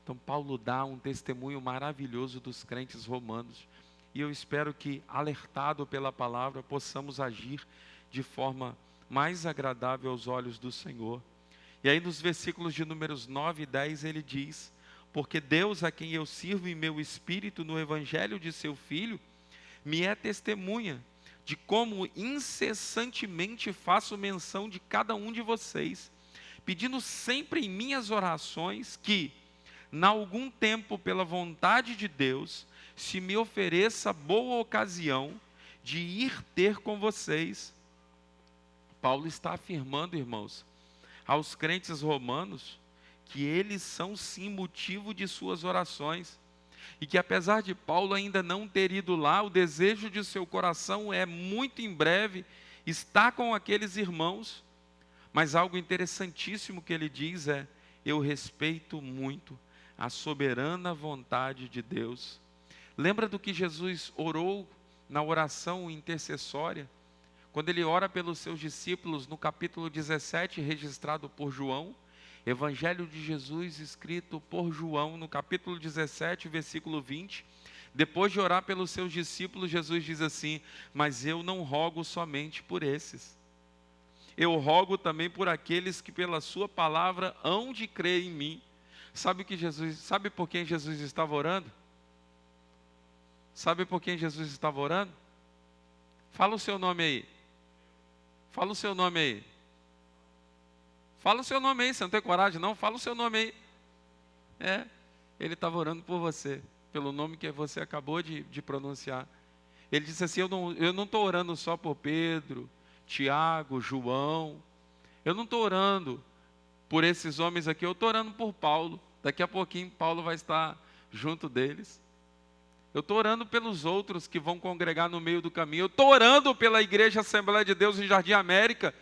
Então Paulo dá um testemunho maravilhoso dos crentes romanos, e eu espero que, alertado pela palavra, possamos agir de forma mais agradável aos olhos do Senhor. E aí nos versículos de números 9 e 10 ele diz: porque Deus, a quem eu sirvo em meu espírito no evangelho de seu Filho, me é testemunha de como incessantemente faço menção de cada um de vocês, pedindo sempre em minhas orações que, na algum tempo, pela vontade de Deus, se me ofereça boa ocasião de ir ter com vocês. Paulo está afirmando, irmãos, aos crentes romanos, que eles são sim motivo de suas orações, e que apesar de Paulo ainda não ter ido lá, o desejo de seu coração é muito em breve estar com aqueles irmãos. Mas algo interessantíssimo que ele diz é: eu respeito muito a soberana vontade de Deus. Lembra do que Jesus orou na oração intercessória? Quando ele ora pelos seus discípulos, no capítulo 17, registrado por João, Evangelho de Jesus, escrito por João, no capítulo 17, versículo 20. Depois de orar pelos seus discípulos, Jesus diz assim: mas eu não rogo somente por esses. Eu rogo também por aqueles que pela sua palavra hão de crer em mim. Sabe por quem Jesus estava orando? Sabe por quem Jesus estava orando? Fala o seu nome aí. Fala o seu nome aí. Fala o seu nome aí, você não tem coragem não? Fala o seu nome aí. Ele estava orando por você, pelo nome que você acabou de pronunciar. Ele disse assim: eu não estou orando só por Pedro, Tiago, João. Eu não estou orando por esses homens aqui, eu estou orando por Paulo. Daqui a pouquinho Paulo vai estar junto deles. Eu estou orando pelos outros que vão congregar no meio do caminho. Eu estou orando pela Igreja Assembleia de Deus em Jardim América,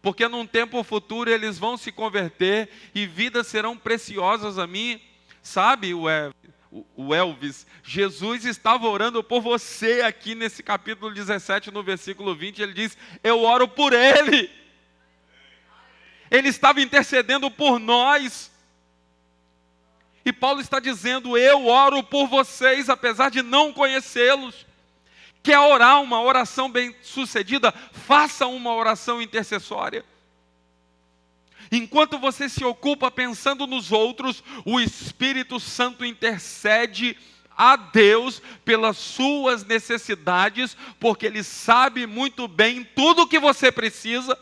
porque num tempo futuro eles vão se converter e vidas serão preciosas a mim. Sabe, o Elvis, Jesus estava orando por você aqui nesse capítulo 17, no versículo 20, ele diz: eu oro por ele. Ele estava intercedendo por nós. E Paulo está dizendo: eu oro por vocês, apesar de não conhecê-los. Quer orar uma oração bem sucedida? Faça uma oração intercessória. Enquanto você se ocupa pensando nos outros, o Espírito Santo intercede a Deus pelas suas necessidades, porque Ele sabe muito bem tudo o que você precisa.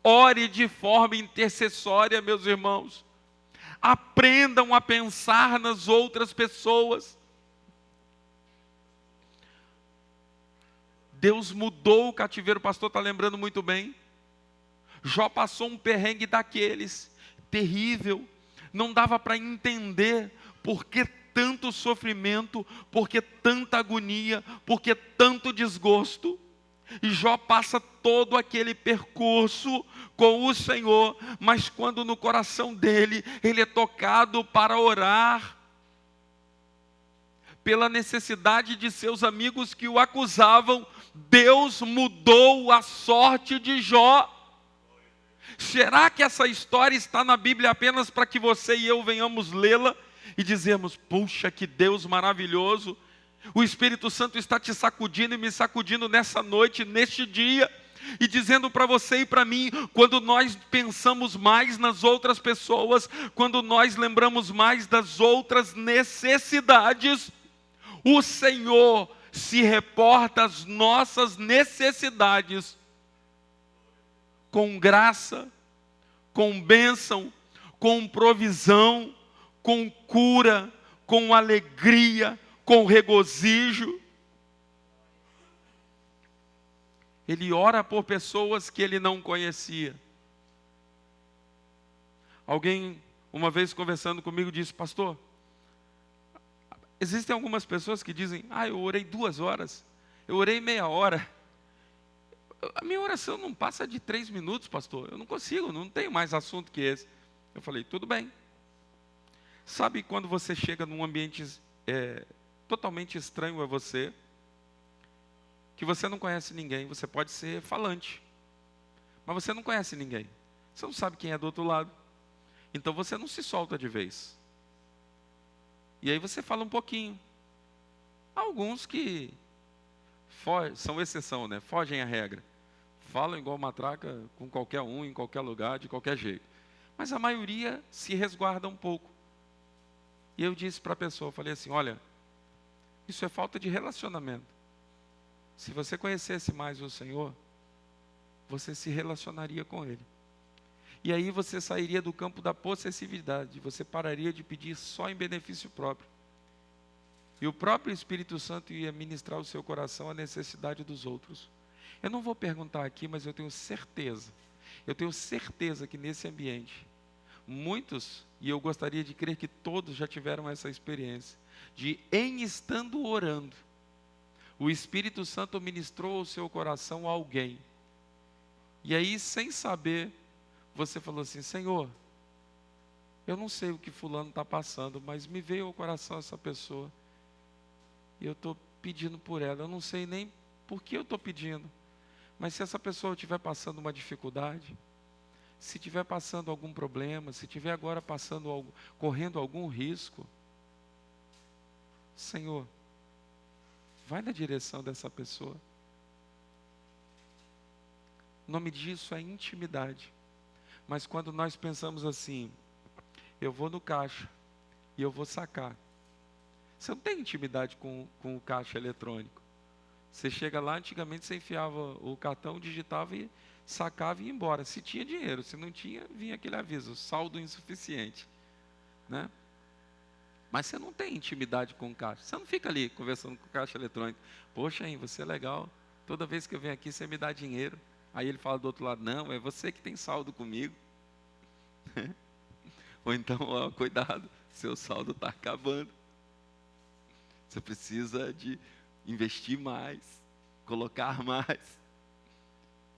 Ore de forma intercessória, meus irmãos. Aprendam a pensar nas outras pessoas. Deus mudou o cativeiro, o pastor está lembrando muito bem. Jó passou um perrengue daqueles, terrível. Não dava para entender por que tanto sofrimento, por que tanta agonia, por que tanto desgosto. E Jó passa todo aquele percurso com o Senhor, mas quando no coração dele, ele é tocado para orar pela necessidade de seus amigos que o acusavam, Deus mudou a sorte de Jó. Será que essa história está na Bíblia apenas para que você e eu venhamos lê-la e dizermos: puxa, que Deus maravilhoso? O Espírito Santo está te sacudindo e me sacudindo nessa noite, neste dia, e dizendo para você e para mim, quando nós pensamos mais nas outras pessoas, quando nós lembramos mais das outras necessidades, o Senhor se reporta às nossas necessidades com graça, com bênção, com provisão, com cura, com alegria, com regozijo. Ele ora por pessoas que ele não conhecia. Alguém, uma vez conversando comigo, disse: pastor, existem algumas pessoas que dizem: eu orei 2 horas, eu orei meia hora. A minha oração não passa de 3 minutos, pastor. Eu não consigo, não tenho mais assunto que esse. Eu falei: tudo bem. Sabe quando você chega num ambiente totalmente estranho a você, que você não conhece ninguém, você pode ser falante, mas você não conhece ninguém, você não sabe quem é do outro lado, então você não se solta de vez, e aí você fala um pouquinho. Alguns que são exceção, né? Fogem à regra, falam igual matraca com qualquer um, em qualquer lugar, de qualquer jeito, mas a maioria se resguarda um pouco. E eu disse para a pessoa, falei assim: olha, isso é falta de relacionamento. Se você conhecesse mais o Senhor, você se relacionaria com Ele. E aí você sairia do campo da possessividade, você pararia de pedir só em benefício próprio. E o próprio Espírito Santo ia ministrar ao seu coração a necessidade dos outros. Eu não vou perguntar aqui, mas eu tenho certeza que nesse ambiente, muitos, e eu gostaria de crer que todos já tiveram essa experiência, de em estando orando, o Espírito Santo ministrou ao seu coração a alguém. E aí, sem saber, você falou assim: Senhor, eu não sei o que fulano está passando, mas me veio ao coração essa pessoa. E eu estou pedindo por ela. Eu não sei nem por que eu estou pedindo. Mas se essa pessoa estiver passando uma dificuldade, se estiver passando algum problema, se estiver agora correndo algum risco, Senhor, vai na direção dessa pessoa. O nome disso é intimidade. Mas quando nós pensamos assim: eu vou no caixa e eu vou sacar. Você não tem intimidade com o caixa eletrônico. Você chega lá, antigamente você enfiava o cartão, digitava e sacava e ia embora. Se tinha dinheiro, se não tinha, vinha aquele aviso: saldo insuficiente, né? Mas você não tem intimidade com o caixa. Você não fica ali conversando com o caixa eletrônico: poxa, hein, você é legal, toda vez que eu venho aqui você me dá dinheiro. Aí ele fala do outro lado: não, é você que tem saldo comigo. Ou então, ó, cuidado, seu saldo está acabando. Você precisa de investir mais, colocar mais.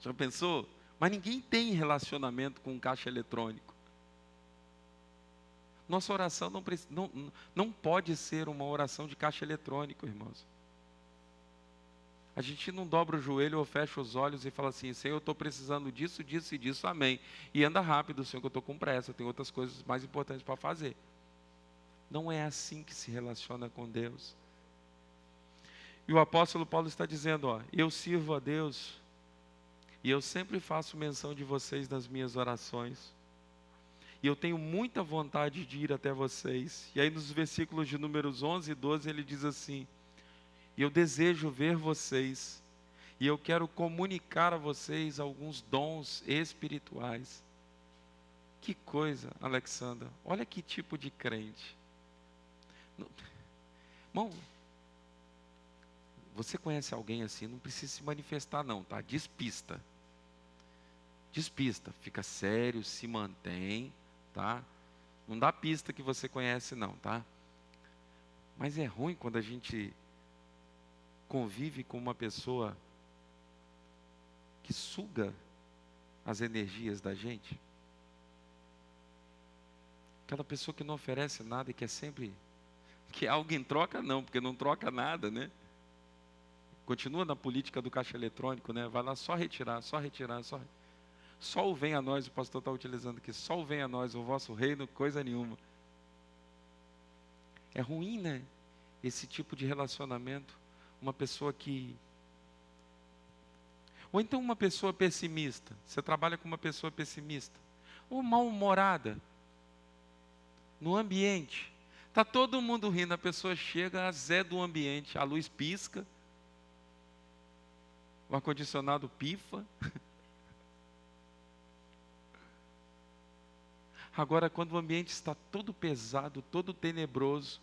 Já pensou? Mas ninguém tem relacionamento com o caixa eletrônico. Nossa oração não pode ser uma oração de caixa eletrônico, irmãos. A gente não dobra o joelho ou fecha os olhos e fala assim: Senhor, eu estou precisando disso, disso e disso, amém. E anda rápido, Senhor, que eu estou com pressa, eu tenho outras coisas mais importantes para fazer. Não é assim que se relaciona com Deus. E o apóstolo Paulo está dizendo: eu sirvo a Deus e eu sempre faço menção de vocês nas minhas orações. E eu tenho muita vontade de ir até vocês. E aí nos versículos de números 11 e 12 ele diz assim: eu desejo ver vocês, e eu quero comunicar a vocês alguns dons espirituais. Que coisa, Alexandra, olha que tipo de crente. Irmão, você conhece alguém assim, não precisa se manifestar não, tá? Despista. Despista, fica sério, se mantém, tá? Não dá pista que você conhece não, tá? Mas é ruim quando a gente convive com uma pessoa que suga as energias da gente. Aquela pessoa que não oferece nada e que é sempre... que alguém troca não, porque não troca nada, né? Continua na política do caixa eletrônico, né? Vai lá só retirar, só retirar, só... Só o vem a nós, o pastor está utilizando aqui, só o vem a nós, o vosso reino, coisa nenhuma. É ruim, né? Esse tipo de relacionamento. Uma pessoa que... Ou então uma pessoa pessimista. Você trabalha com uma pessoa pessimista. Ou mal-humorada. No ambiente. Está todo mundo rindo, a pessoa chega a zé do ambiente. A luz pisca. O ar-condicionado pifa. Agora, quando o ambiente está todo pesado, todo tenebroso,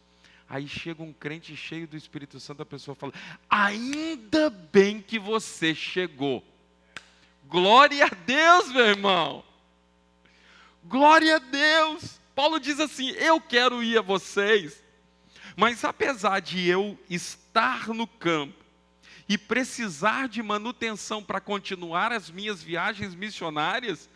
aí chega um crente cheio do Espírito Santo, a pessoa fala: ainda bem que você chegou. Glória a Deus, meu irmão. Glória a Deus. Paulo diz assim: eu quero ir a vocês, mas apesar de eu estar no campo e precisar de manutenção para continuar as minhas viagens missionárias,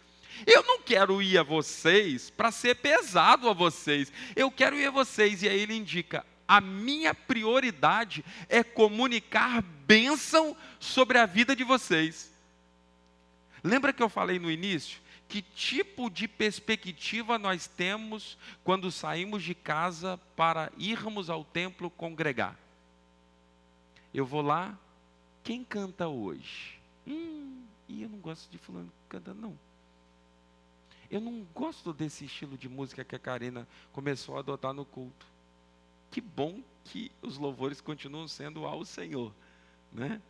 eu não quero ir a vocês para ser pesado a vocês. Eu quero ir a vocês. E aí ele indica: a minha prioridade é comunicar bênção sobre a vida de vocês. Lembra que eu falei no início? Que tipo de perspectiva nós temos quando saímos de casa para irmos ao templo congregar? Eu vou lá, quem canta hoje? E eu não gosto de fulano que canta, não. Eu não gosto desse estilo de música que a Karina começou a adotar no culto. Que bom que os louvores continuam sendo ao Senhor, né?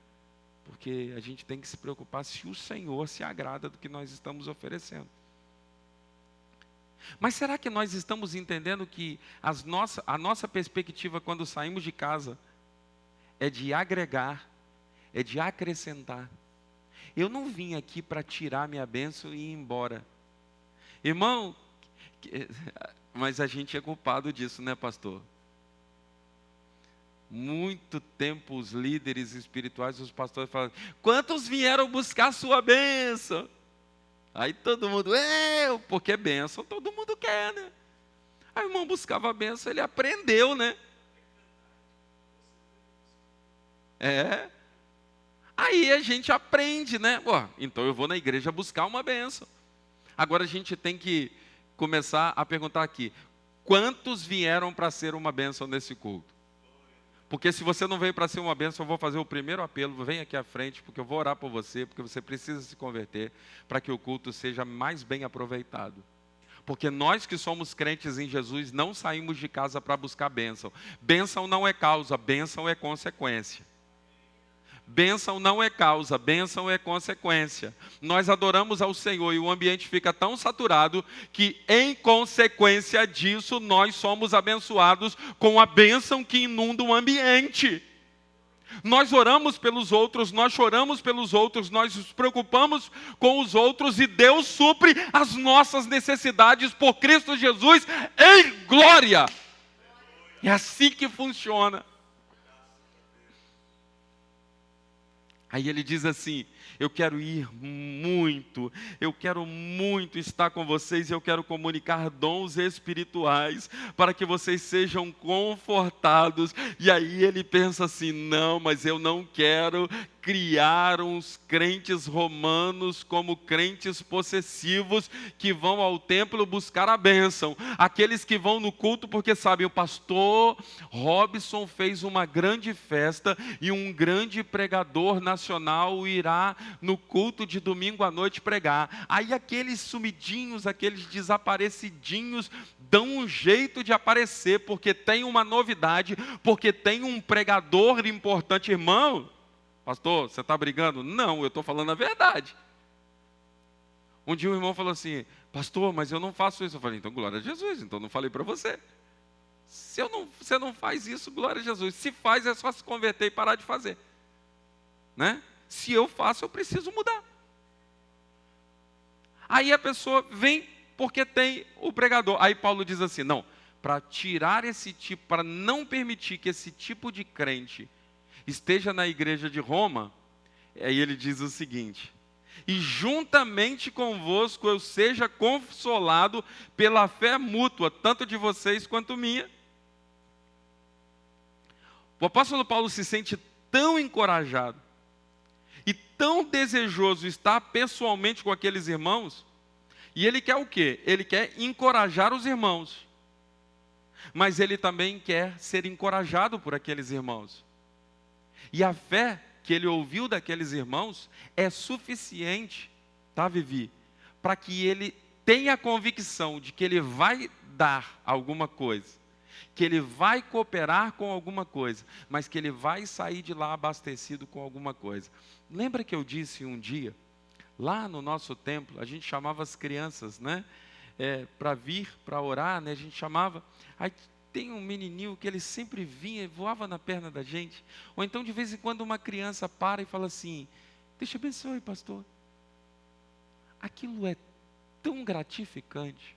Porque a gente tem que se preocupar se o Senhor se agrada do que nós estamos oferecendo. Mas será que nós estamos entendendo que a nossa perspectiva quando saímos de casa é de agregar, é de acrescentar? Eu não vim aqui para tirar minha bênção e ir embora. Irmão, mas a gente é culpado disso, né, pastor? Muito tempo os líderes espirituais, os pastores falam: quantos vieram buscar a sua bênção? Aí todo mundo, porque bênção todo mundo quer, né? Aí o irmão buscava a bênção, ele aprendeu, né? Aí a gente aprende, né? Então eu vou na igreja buscar uma bênção. Agora a gente tem que começar a perguntar aqui: quantos vieram para ser uma bênção nesse culto? Porque se você não veio para ser uma bênção, eu vou fazer o primeiro apelo: vem aqui à frente, porque eu vou orar por você, porque você precisa se converter, para que o culto seja mais bem aproveitado. Porque nós que somos crentes em Jesus, não saímos de casa para buscar bênção. Bênção não é causa, bênção é consequência. Bênção não é causa, bênção é consequência. Nós adoramos ao Senhor e o ambiente fica tão saturado que, em consequência disso, nós somos abençoados com a bênção que inunda o ambiente. Nós oramos pelos outros, nós choramos pelos outros, nós nos preocupamos com os outros e Deus supre as nossas necessidades por Cristo Jesus em glória. É assim que funciona. Aí ele diz assim: eu quero ir muito, eu quero muito estar com vocês, eu quero comunicar dons espirituais, para que vocês sejam confortados. E aí ele pensa assim: não, mas eu não quero criar uns crentes romanos como crentes possessivos que vão ao templo buscar a bênção. Aqueles que vão no culto porque sabem, o pastor Robson fez uma grande festa e um grande pregador nacional irá no culto de domingo à noite pregar. Aí aqueles sumidinhos, aqueles desaparecidinhos dão um jeito de aparecer porque tem uma novidade, porque tem um pregador importante. Irmão, pastor, você está brigando? Não, eu estou falando a verdade. Um dia um irmão falou assim: pastor, mas eu não faço isso. Eu falei: então glória a Jesus, então não falei para você. Você não faz isso, glória a Jesus. Se faz, é só se converter e parar de fazer, né? Se eu faço, eu preciso mudar. Aí a pessoa vem porque tem o pregador. Aí Paulo diz assim: não, para tirar esse tipo, para não permitir que esse tipo de crente esteja na igreja de Roma, aí ele diz o seguinte: e juntamente convosco eu seja consolado pela fé mútua, tanto de vocês quanto minha. O apóstolo Paulo se sente tão encorajado e tão desejoso estar pessoalmente com aqueles irmãos, e ele quer o quê? Ele quer encorajar os irmãos, mas ele também quer ser encorajado por aqueles irmãos. E a fé que ele ouviu daqueles irmãos é suficiente, tá, Vivi? Para que ele tenha a convicção de que ele vai dar alguma coisa, que ele vai cooperar com alguma coisa, mas que ele vai sair de lá abastecido com alguma coisa. Lembra que eu disse um dia, lá no nosso templo, a gente chamava as crianças, né? Para vir, para orar, né? A gente chamava. Aí tem um menininho que ele sempre vinha e voava na perna da gente. Ou então, de vez em quando, uma criança para e fala assim: Deus te abençoe, pastor. Aquilo é tão gratificante,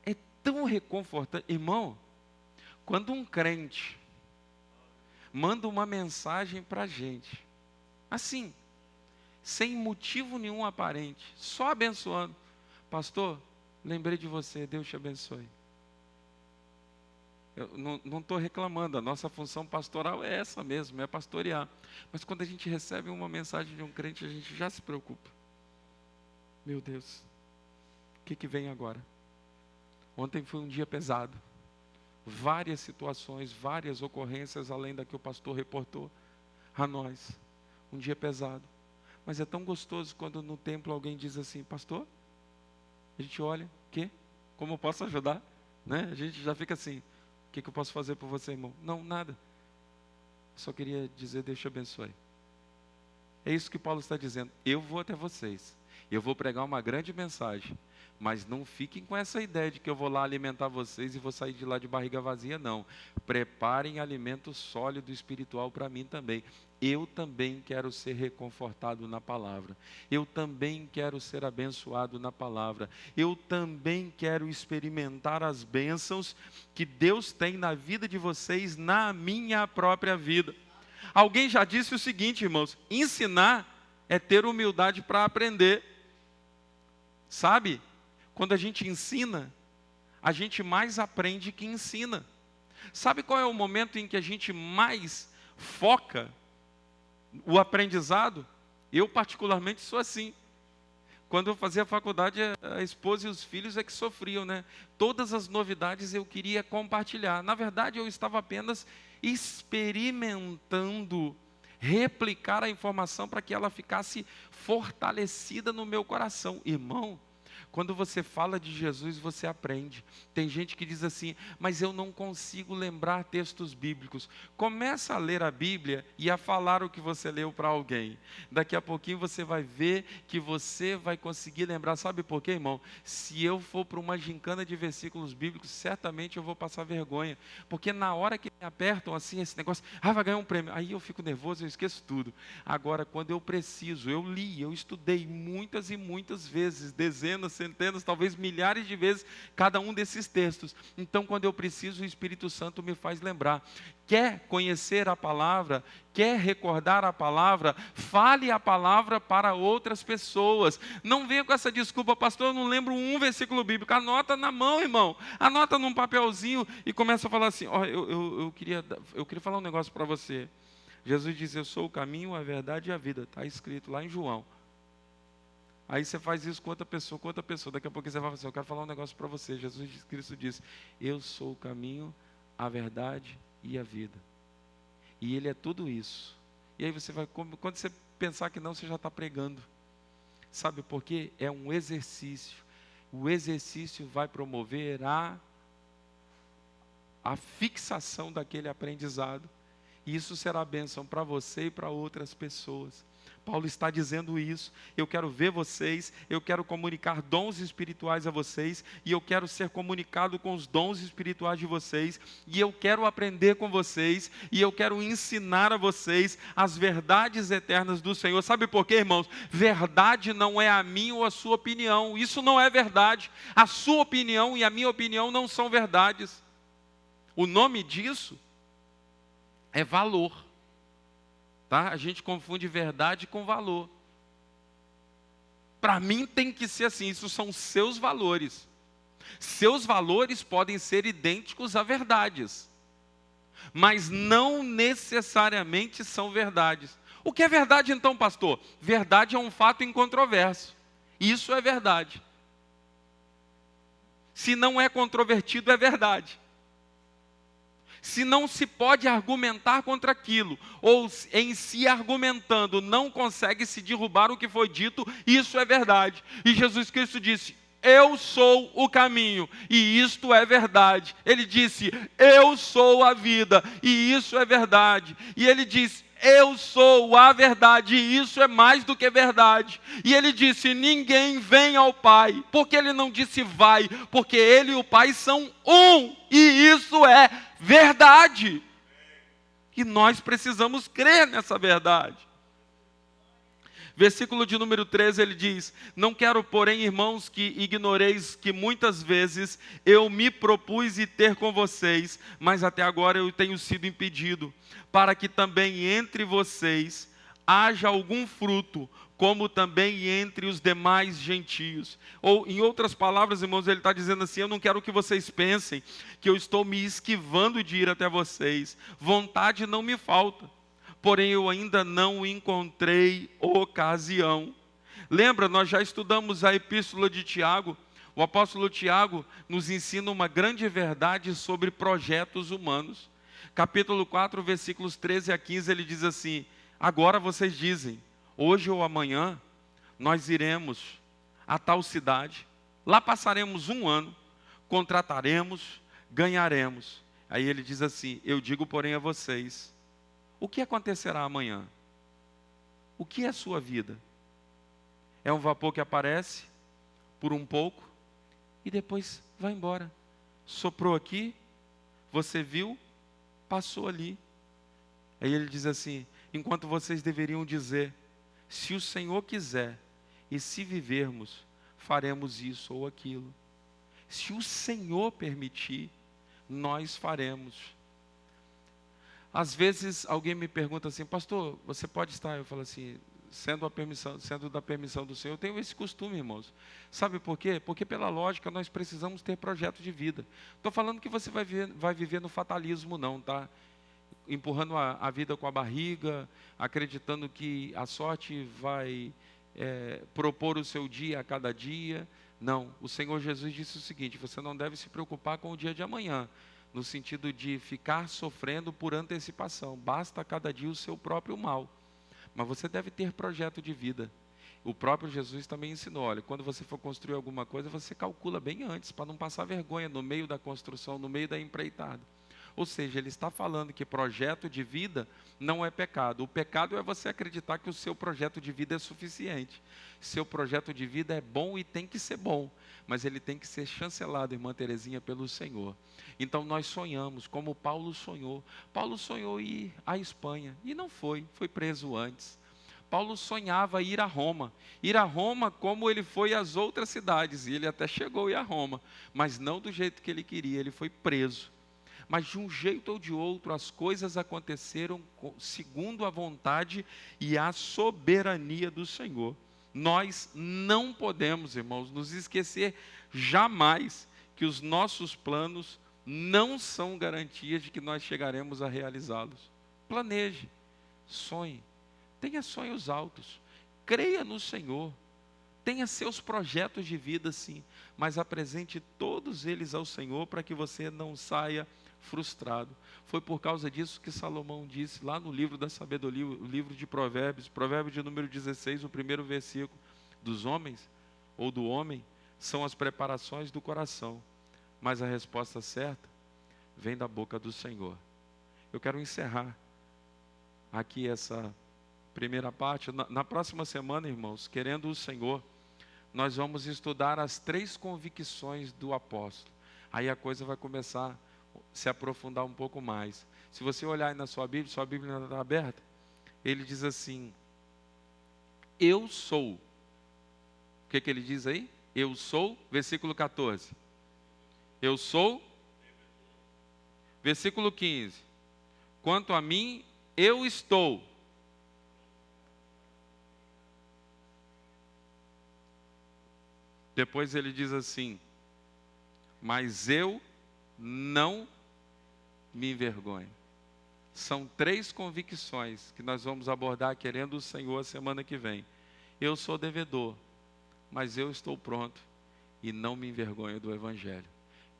é tão reconfortante. Irmão, quando um crente manda uma mensagem para a gente, assim, sem motivo nenhum aparente, só abençoando: pastor, lembrei de você, Deus te abençoe. Eu não estou reclamando, a nossa função pastoral é essa mesmo, é pastorear. Mas quando a gente recebe uma mensagem de um crente, a gente já se preocupa. Meu Deus, o que vem agora? Ontem foi um dia pesado. Várias situações, várias ocorrências, além da que o pastor reportou a nós. Um dia pesado. Mas é tão gostoso quando no templo alguém diz assim: pastor, a gente olha, quê? Como eu posso ajudar? Né? A gente já fica assim: o que eu posso fazer por você, irmão? Não, nada. Só queria dizer, Deus te abençoe. É isso que Paulo está dizendo. Eu vou até vocês. Eu vou pregar uma grande mensagem. Mas não fiquem com essa ideia de que eu vou lá alimentar vocês e vou sair de lá de barriga vazia, não. Preparem alimento sólido espiritual para mim também. Eu também quero ser reconfortado na palavra. Eu também quero ser abençoado na palavra. Eu também quero experimentar as bênçãos que Deus tem na vida de vocês, na minha própria vida. Alguém já disse o seguinte, irmãos: ensinar é ter humildade para aprender. Sabe? Quando a gente ensina, a gente mais aprende que ensina. Sabe qual é o momento em que a gente mais foca o aprendizado? Eu particularmente sou assim. Quando eu fazia faculdade, a esposa e os filhos é que sofriam, né? Todas as novidades eu queria compartilhar. Na verdade, eu estava apenas experimentando replicar a informação para que ela ficasse fortalecida no meu coração. Irmão, quando você fala de Jesus, você aprende. Tem gente que diz assim: mas eu não consigo lembrar textos bíblicos. Começa a ler a Bíblia e a falar o que você leu para alguém. Daqui a pouquinho você vai ver que você vai conseguir lembrar. Sabe por quê, irmão? Se eu for para uma gincana de versículos bíblicos, certamente eu vou passar vergonha. Porque na hora que me apertam assim, esse negócio: vai ganhar um prêmio. Aí eu fico nervoso, eu esqueço tudo. Agora, quando eu preciso, eu li, eu estudei muitas e muitas vezes, dezenas, centenas, talvez milhares de vezes, cada um desses textos. Então, quando eu preciso, o Espírito Santo me faz lembrar. Quer conhecer a palavra? Quer recordar a palavra? Fale a palavra para outras pessoas. Não venha com essa desculpa: pastor, eu não lembro um versículo bíblico. Anota na mão, irmão. Anota num papelzinho e começa a falar assim: eu queria falar um negócio para você. Jesus diz: eu sou o caminho, a verdade e a vida. Está escrito lá em João. Aí você faz isso com outra pessoa. Daqui a pouco você vai falar assim: eu quero falar um negócio para você. Jesus Cristo disse: eu sou o caminho, a verdade e a vida. E Ele é tudo isso. E aí você vai, quando você pensar que não, você já está pregando. Sabe por quê? É um exercício. O exercício vai promover a fixação daquele aprendizado. E isso será bênção para você e para outras pessoas. Paulo está dizendo isso: eu quero ver vocês, eu quero comunicar dons espirituais a vocês, e eu quero ser comunicado com os dons espirituais de vocês, e eu quero aprender com vocês, e eu quero ensinar a vocês as verdades eternas do Senhor. Sabe por quê, irmãos? Verdade não é a minha ou a sua opinião. Isso não é verdade. A sua opinião e a minha opinião não são verdades. O nome disso é valor. Tá? A gente confunde verdade com valor. Para mim tem que ser assim, isso são seus valores. Seus valores podem ser idênticos a verdades, mas não necessariamente são verdades. O que é verdade então, pastor? Verdade é um fato incontroverso. Isso é verdade. Se não é controvertido, é verdade. Se não se pode argumentar contra aquilo, ou em se argumentando não consegue se derrubar o que foi dito, isso é verdade. E Jesus Cristo disse: eu sou o caminho, e isto é verdade. Ele disse: eu sou a vida, e isso é verdade. E ele disse: eu sou a verdade, e isso é mais do que verdade. E ele disse: ninguém vem ao Pai, porque ele não disse vai, porque ele e o Pai são um, e isso é verdade. E nós precisamos crer nessa verdade. Versículo de número 13, ele diz: não quero, porém, irmãos, que ignoreis que muitas vezes eu me propus ir ter com vocês, mas até agora eu tenho sido impedido, para que também entre vocês haja algum fruto, como também entre os demais gentios. Ou, em outras palavras, irmãos, ele está dizendo assim: eu não quero que vocês pensem que eu estou me esquivando de ir até vocês, vontade não me falta, porém eu ainda não encontrei ocasião. Lembra, nós já estudamos a epístola de Tiago. O apóstolo Tiago nos ensina uma grande verdade sobre projetos humanos. Capítulo 4, versículos 13 a 15, ele diz assim: agora vocês dizem, hoje ou amanhã nós iremos a tal cidade, lá passaremos um ano, contrataremos, ganharemos. Aí ele diz assim: eu digo, porém, a vocês, o que acontecerá amanhã? O que é a sua vida? É um vapor que aparece por um pouco e depois vai embora. Soprou aqui, você viu, passou ali. Aí ele diz assim: enquanto vocês deveriam dizer, se o Senhor quiser e se vivermos, faremos isso ou aquilo. Se o Senhor permitir, nós faremos. Às vezes alguém me pergunta assim: pastor, você pode estar? Eu falo assim: sendo da permissão do Senhor. Eu tenho esse costume, irmãos. Sabe por quê? Porque pela lógica nós precisamos ter projeto de vida. Estou falando que você vai viver no fatalismo não, tá? Empurrando a vida com a barriga, acreditando que a sorte vai propor o seu dia a cada dia. Não, o Senhor Jesus disse o seguinte: você não deve se preocupar com o dia de amanhã, no sentido de ficar sofrendo por antecipação. Basta cada dia o seu próprio mal. Mas você deve ter projeto de vida. O próprio Jesus também ensinou: olha, quando você for construir alguma coisa, você calcula bem antes, para não passar vergonha no meio da construção, no meio da empreitada. Ou seja, ele está falando que projeto de vida não é pecado. O pecado é você acreditar que o seu projeto de vida é suficiente. Seu projeto de vida é bom e tem que ser bom, mas ele tem que ser chancelado, irmã Terezinha, pelo Senhor. Então nós sonhamos, como Paulo sonhou. Paulo sonhou ir à Espanha e não foi preso antes. Paulo sonhava ir a Roma como ele foi às outras cidades, e ele até chegou a ir a Roma, mas não do jeito que ele queria, ele foi preso. Mas de um jeito ou de outro, as coisas aconteceram segundo a vontade e a soberania do Senhor. Nós não podemos, irmãos, nos esquecer jamais que os nossos planos não são garantias de que nós chegaremos a realizá-los. Planeje, sonhe, tenha sonhos altos, creia no Senhor, tenha seus projetos de vida sim, mas apresente todos eles ao Senhor para que você não saia frustrado. Foi por causa disso que Salomão disse lá no livro da sabedoria, o livro de Provérbios, provérbio de número 16, o primeiro versículo: dos homens ou do homem são as preparações do coração, mas a resposta certa vem da boca do Senhor. Eu quero encerrar aqui essa primeira parte. Na próxima semana, irmãos, querendo o Senhor, nós vamos estudar as 3 convicções do apóstolo. Aí a coisa vai começar a se aprofundar um pouco mais. Se você olhar aí na sua Bíblia não está aberta, ele diz assim: eu sou. O que ele diz aí? Eu sou, versículo 14. Eu sou. Versículo 15. Quanto a mim, eu estou. Depois ele diz assim: mas eu não me envergonho. São 3 convicções que nós vamos abordar, querendo o Senhor, a semana que vem. Eu sou devedor, mas eu estou pronto e não me envergonho do Evangelho.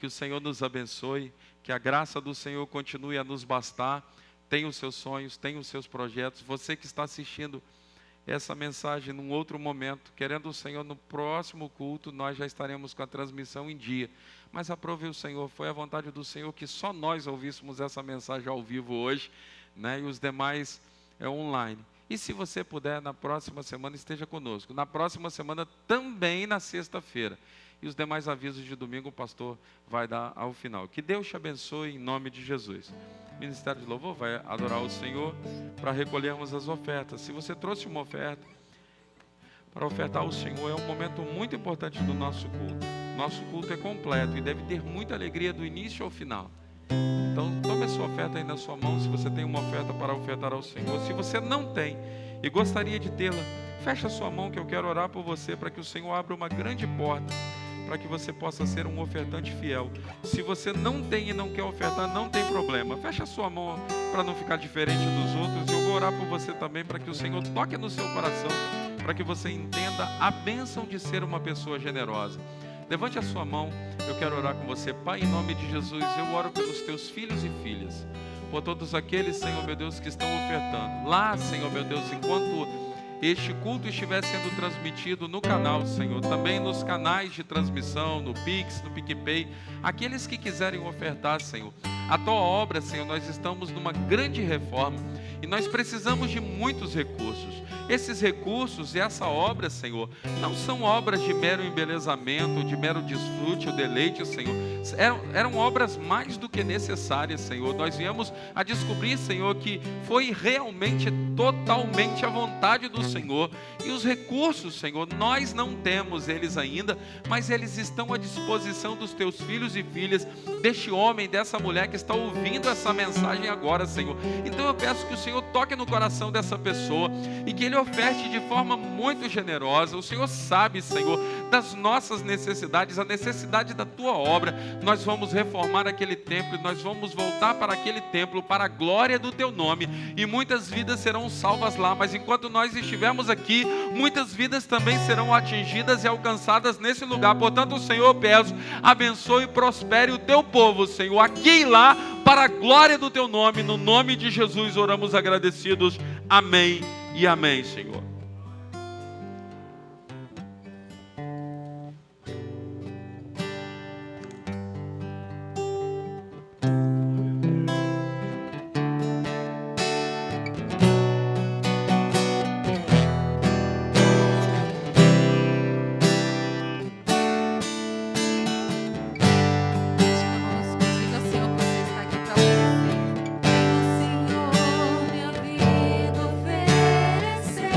Que o Senhor nos abençoe, que a graça do Senhor continue a nos bastar. Tenha os seus sonhos, tenha os seus projetos. Você que está assistindo essa mensagem num outro momento, querendo o Senhor, no próximo culto nós já estaremos com a transmissão em dia. Mas aprove o Senhor, foi a vontade do Senhor que só nós ouvíssemos essa mensagem ao vivo hoje, né? E os demais online. E se você puder, na próxima semana esteja conosco. Na próxima semana também na sexta-feira. E os demais avisos de domingo o pastor vai dar ao final. Que Deus te abençoe em nome de Jesus. O Ministério de Louvor vai adorar o Senhor para recolhermos as ofertas. Se você trouxe uma oferta para ofertar ao Senhor, é um momento muito importante do nosso culto. Nosso culto é completo e deve ter muita alegria do início ao final. Então tome a sua oferta aí na sua mão, se você tem uma oferta para ofertar ao Senhor. Se você não tem e gostaria de tê-la, feche a sua mão que eu quero orar por você para que o Senhor abra uma grande porta, para que você possa ser um ofertante fiel. Se você não tem e não quer ofertar, não tem problema. Feche a sua mão para não ficar diferente dos outros. E eu vou orar por você também, para que o Senhor toque no seu coração, para que você entenda a bênção de ser uma pessoa generosa. Levante a sua mão, eu quero orar com você. Pai, em nome de Jesus, eu oro pelos teus filhos e filhas, por todos aqueles, Senhor meu Deus, que estão ofertando. Lá, Senhor meu Deus, enquanto este culto estiver sendo transmitido no canal, Senhor, também nos canais de transmissão, no Pix, no PicPay, aqueles que quiserem ofertar, Senhor, a tua obra, Senhor, nós estamos numa grande reforma e nós precisamos de muitos recursos. Esses recursos e essa obra, Senhor, não são obras de mero embelezamento, de mero desfrute ou deleite, Senhor. Eram obras mais do que necessárias, Senhor. Nós viemos a descobrir, Senhor, que foi realmente, totalmente a vontade do Senhor. E os recursos, Senhor, nós não temos eles ainda, mas eles estão à disposição dos teus filhos e filhas, deste homem, dessa mulher que está ouvindo essa mensagem agora, Senhor. Então eu peço que o Senhor toque no coração dessa pessoa e que ele oferte de forma muito generosa. O Senhor sabe, Senhor, das nossas necessidades, a necessidade da tua obra. Nós vamos reformar aquele templo e nós vamos voltar para aquele templo para a glória do teu nome, e muitas vidas serão salvas lá. Mas enquanto nós estivermos aqui, muitas vidas também serão atingidas e alcançadas nesse lugar. Portanto, o Senhor, eu peço, abençoe e prospere o teu povo, Senhor, aqui e lá, para a glória do teu nome. No nome de Jesus oramos agradecidos. Amém e amém, Senhor. Senhor, minha vida oferecer.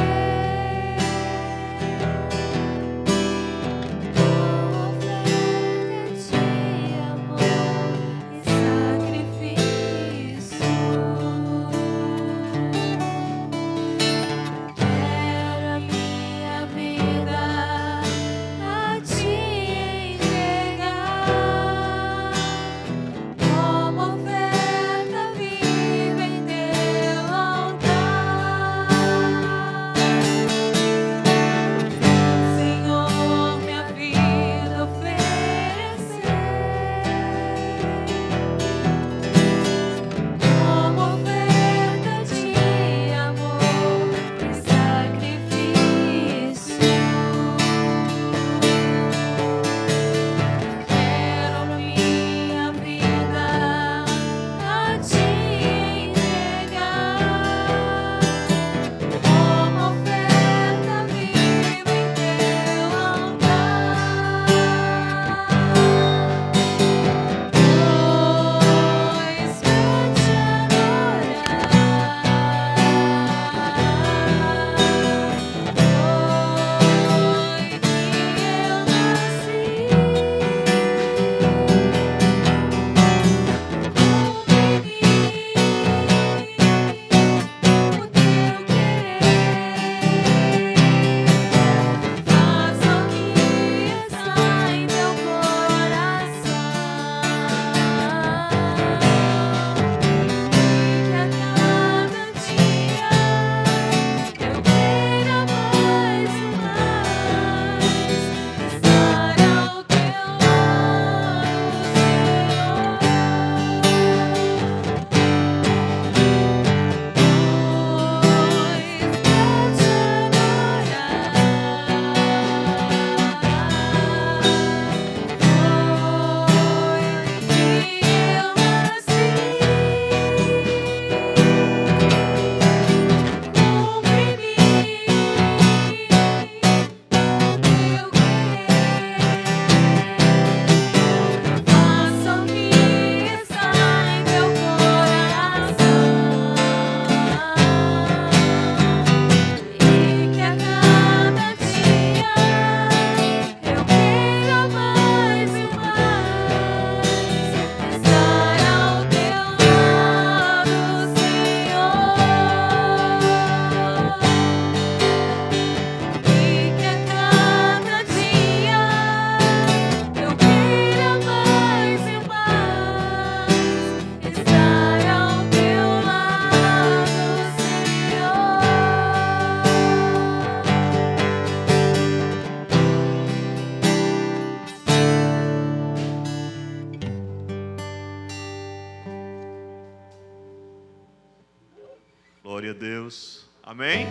Glória a Deus. Amém?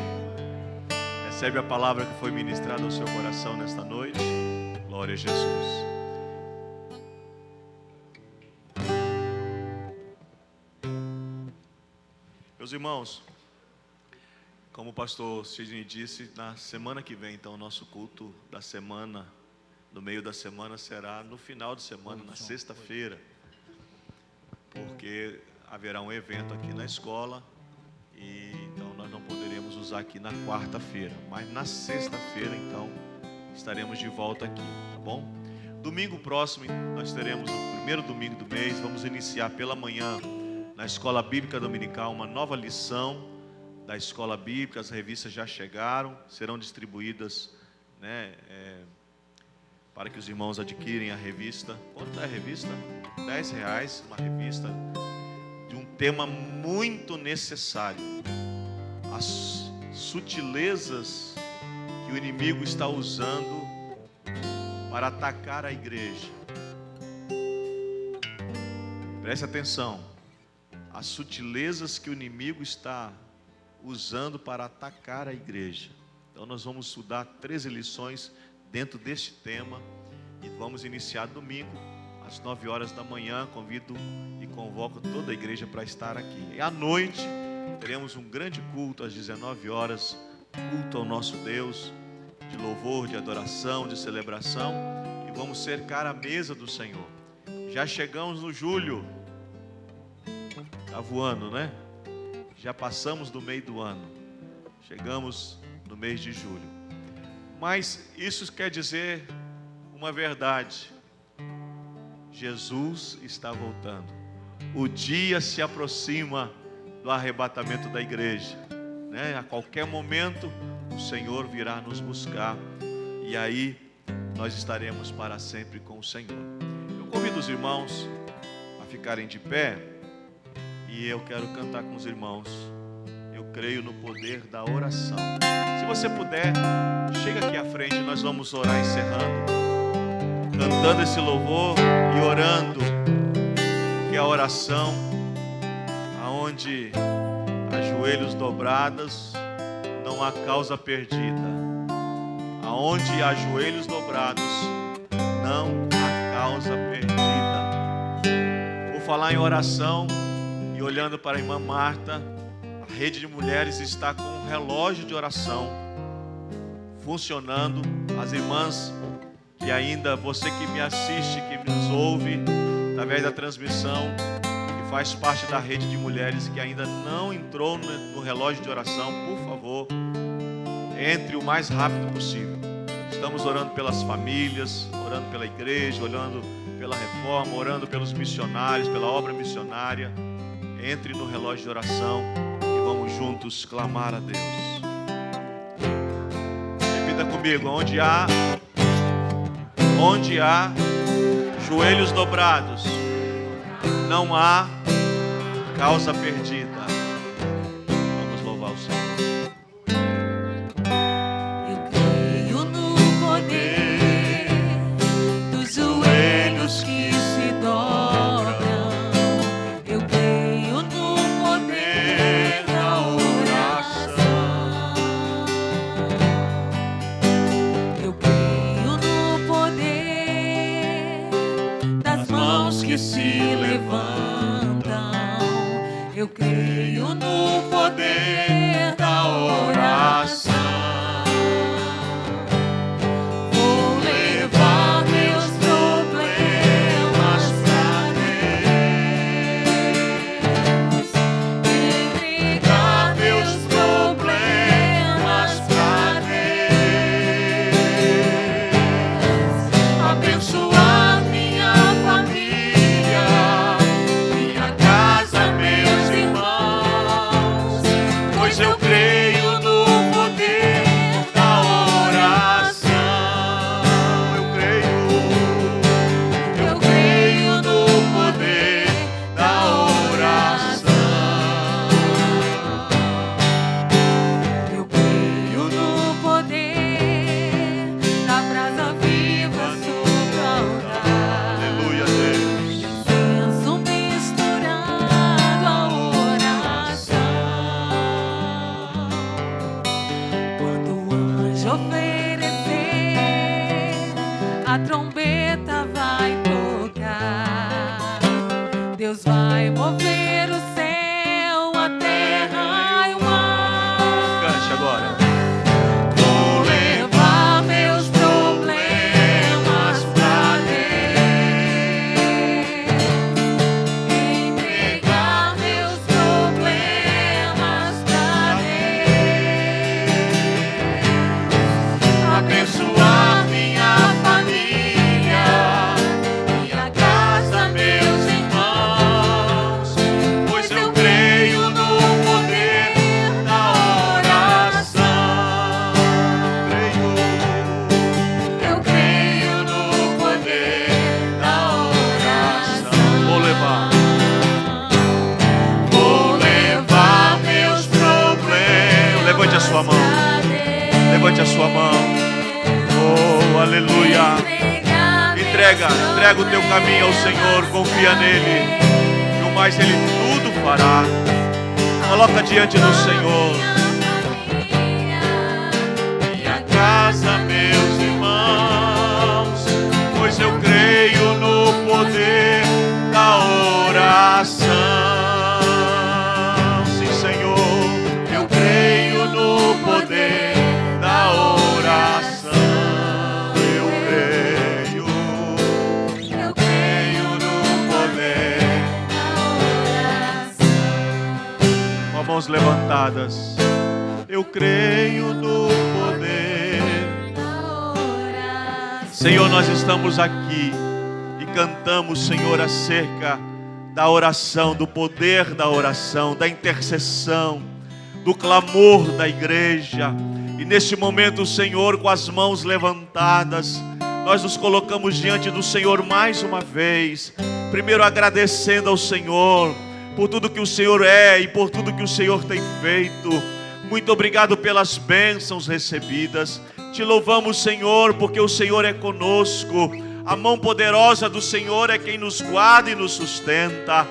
Recebe a palavra que foi ministrada ao seu coração nesta noite. Glória a Jesus. Meus irmãos, como o pastor Sidney disse, na semana que vem, então, o nosso culto da semana, no meio da semana, será no final de semana, na sexta-feira, porque haverá um evento aqui na escola, e então nós não poderemos usar aqui na quarta-feira, mas na sexta-feira, então, estaremos de volta aqui, tá bom? Domingo próximo, nós teremos o primeiro domingo do mês, vamos iniciar pela manhã, na Escola Bíblica Dominical, uma nova lição da Escola Bíblica. As revistas já chegaram, serão distribuídas, né, para que os irmãos adquirem a revista. Quanto é a revista? R$10, uma revista de um tema muito necessário. As sutilezas que o inimigo está usando para atacar a igreja. Preste atenção. As sutilezas que o inimigo está usando para atacar a igreja. Então nós vamos estudar 13 lições dentro deste tema e vamos iniciar domingo às 9 horas da manhã. Convido e convoco toda a igreja para estar aqui. E à noite teremos um grande culto às 19 horas, culto ao nosso Deus, de louvor, de adoração, de celebração, e vamos cercar a mesa do Senhor. Já chegamos no julho. Está voando, né? Já passamos do meio do ano. Chegamos no mês de julho. Mas isso quer dizer uma verdade. Jesus está voltando. O dia se aproxima do arrebatamento da igreja, né? A qualquer momento o Senhor virá nos buscar. E aí nós estaremos para sempre com o Senhor. Eu convido os irmãos a ficarem de pé. E eu quero cantar com os irmãos. Eu creio no poder da oração. Se você puder, chega aqui à frente. Nós vamos orar encerrando, cantando esse louvor e orando. Que a oração, aonde há joelhos dobrados, não há causa perdida. Aonde há joelhos dobrados, não há causa perdida. Vou falar em oração. E olhando para a irmã Marta, a rede de mulheres está com um relógio de oração funcionando. As irmãs que ainda, você que me assiste, que nos ouve através da transmissão, que faz parte da rede de mulheres que ainda não entrou no relógio de oração, por favor, entre o mais rápido possível. Estamos orando pelas famílias, orando pela igreja, orando pela reforma, orando pelos missionários, pela obra missionária. Entre no relógio de oração e vamos juntos clamar a Deus. Repita comigo: onde há joelhos dobrados, não há causa perdida. Vamos louvar o Senhor. Eu creio no poder dos joelhos que se dobram. Que se levantam, eu creio no poder da oração. Vou levar meus problemas pra Deus, entregar meus problemas pra Deus, abençoar minha família, minha casa, meus irmãos, pois Deus vai mover o céu, a terra e o mar. Cante agora. Vou levar meus problemas pra Deus, entregar meus problemas pra Deus, abençoar minha família, minha casa, meus irmãos, pois eu creio no poder da oração. Eu creio no poder da oração. Vou levar. Vou levar meus problemas. Levante a sua mão. Levante a sua mão. Oh, aleluia. Entrega o teu caminho ao Senhor, confia nele. No mais ele tudo fará. Coloca diante do Senhor. Minha casa, meus irmãos, pois eu creio no poder da oração. Sim, Senhor. Eu creio no poder da oração. Eu creio no poder da oração. Com as mãos levantadas. Eu creio no poder. Senhor, nós estamos aqui e cantamos, Senhor, acerca da oração, do poder da oração, da intercessão, do clamor da igreja. E neste momento, Senhor, com as mãos levantadas, nós nos colocamos diante do Senhor mais uma vez. Primeiro agradecendo ao Senhor por tudo que o Senhor é e por tudo que o Senhor tem feito. Muito obrigado pelas bênçãos recebidas. Te louvamos, Senhor, porque o Senhor é conosco. A mão poderosa do Senhor é quem nos guarda e nos sustenta.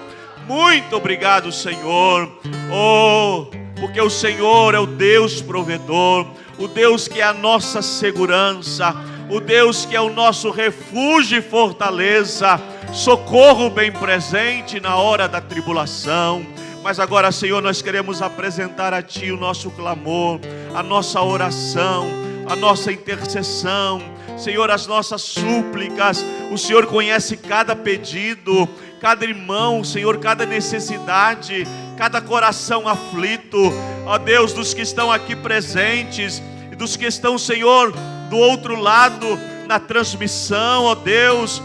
Muito obrigado, Senhor. Oh, porque o Senhor é o Deus provedor, o Deus que é a nossa segurança, o Deus que é o nosso refúgio e fortaleza, socorro bem presente na hora da tribulação. Mas agora, Senhor, nós queremos apresentar a Ti o nosso clamor, a nossa oração, a nossa intercessão, Senhor, as nossas súplicas. O Senhor conhece cada pedido, cada irmão, Senhor, cada necessidade, cada coração aflito. Ó Deus, dos que estão aqui presentes e dos que estão, Senhor, do outro lado na transmissão, ó Deus.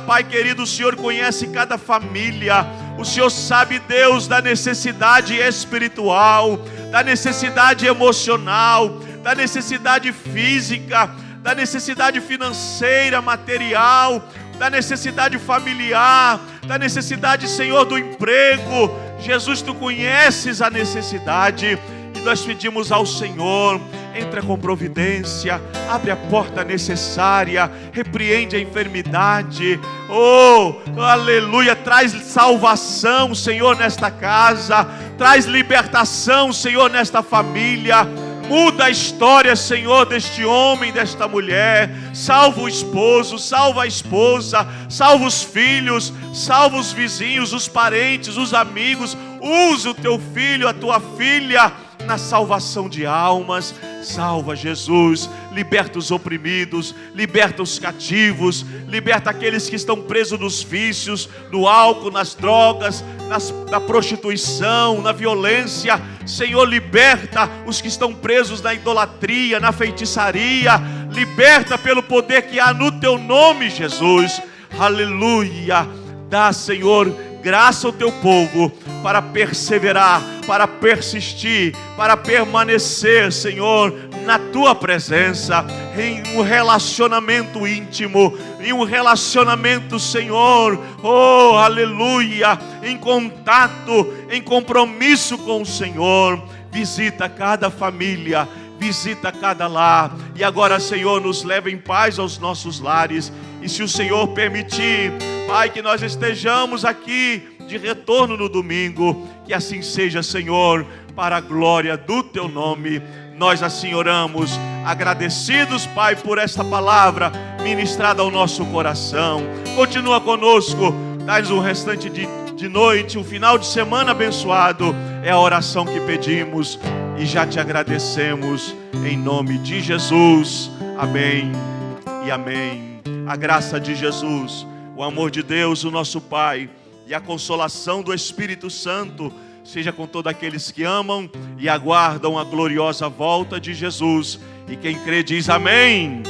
Pai querido, o Senhor conhece cada família. O Senhor sabe, Deus, da necessidade espiritual, da necessidade emocional, da necessidade física, da necessidade financeira, material, da necessidade familiar, da necessidade, Senhor, do emprego. Jesus, Tu conheces a necessidade. E nós pedimos ao Senhor, entra com providência, abre a porta necessária, repreende a enfermidade. Oh, aleluia, traz salvação, Senhor, nesta casa, traz libertação, Senhor, nesta família. Muda a história, Senhor, deste homem, desta mulher. Salva o esposo, salva a esposa, salva os filhos, salva os vizinhos, os parentes, os amigos. Usa o teu filho, a tua filha na salvação de almas. Salva, Jesus, liberta os oprimidos, liberta os cativos, liberta aqueles que estão presos nos vícios, no álcool, nas drogas, na prostituição, na violência. Senhor, liberta os que estão presos na idolatria, na feitiçaria. Liberta pelo poder que há no Teu nome, Jesus. Aleluia. Dá, Senhor, graça ao Teu povo para perseverar, para persistir, para permanecer, Senhor, na Tua presença, em um relacionamento íntimo, em um relacionamento, Senhor, oh, aleluia, em contato, em compromisso com o Senhor. Visita cada família, visita cada lar. E agora, Senhor, nos leva em paz aos nossos lares. E se o Senhor permitir, Pai, que nós estejamos aqui de retorno no domingo, que assim seja, Senhor, para a glória do Teu nome. Nós assim oramos, agradecidos, Pai, por esta palavra ministrada ao nosso coração. Continua conosco, dá-nos um restante de de noite, um final de semana abençoado. É a oração que pedimos e já te agradecemos em nome de Jesus. Amém e amém. A graça de Jesus, o amor de Deus, o nosso Pai, e a consolação do Espírito Santo seja com todos aqueles que amam e aguardam a gloriosa volta de Jesus. E quem crê diz amém.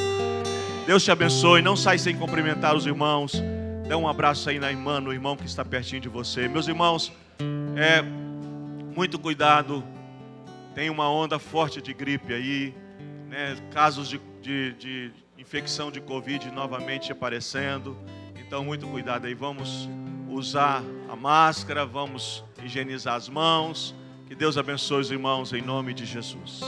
Deus te abençoe. Não sai sem cumprimentar os irmãos. Dê um abraço aí na irmã, no irmão que está pertinho de você. Meus irmãos, muito cuidado. Tem uma onda forte de gripe aí, né? Casos de infecção de Covid novamente aparecendo. Então, muito cuidado aí. Vamos usar a máscara, vamos higienizar as mãos. Que Deus abençoe os irmãos em nome de Jesus.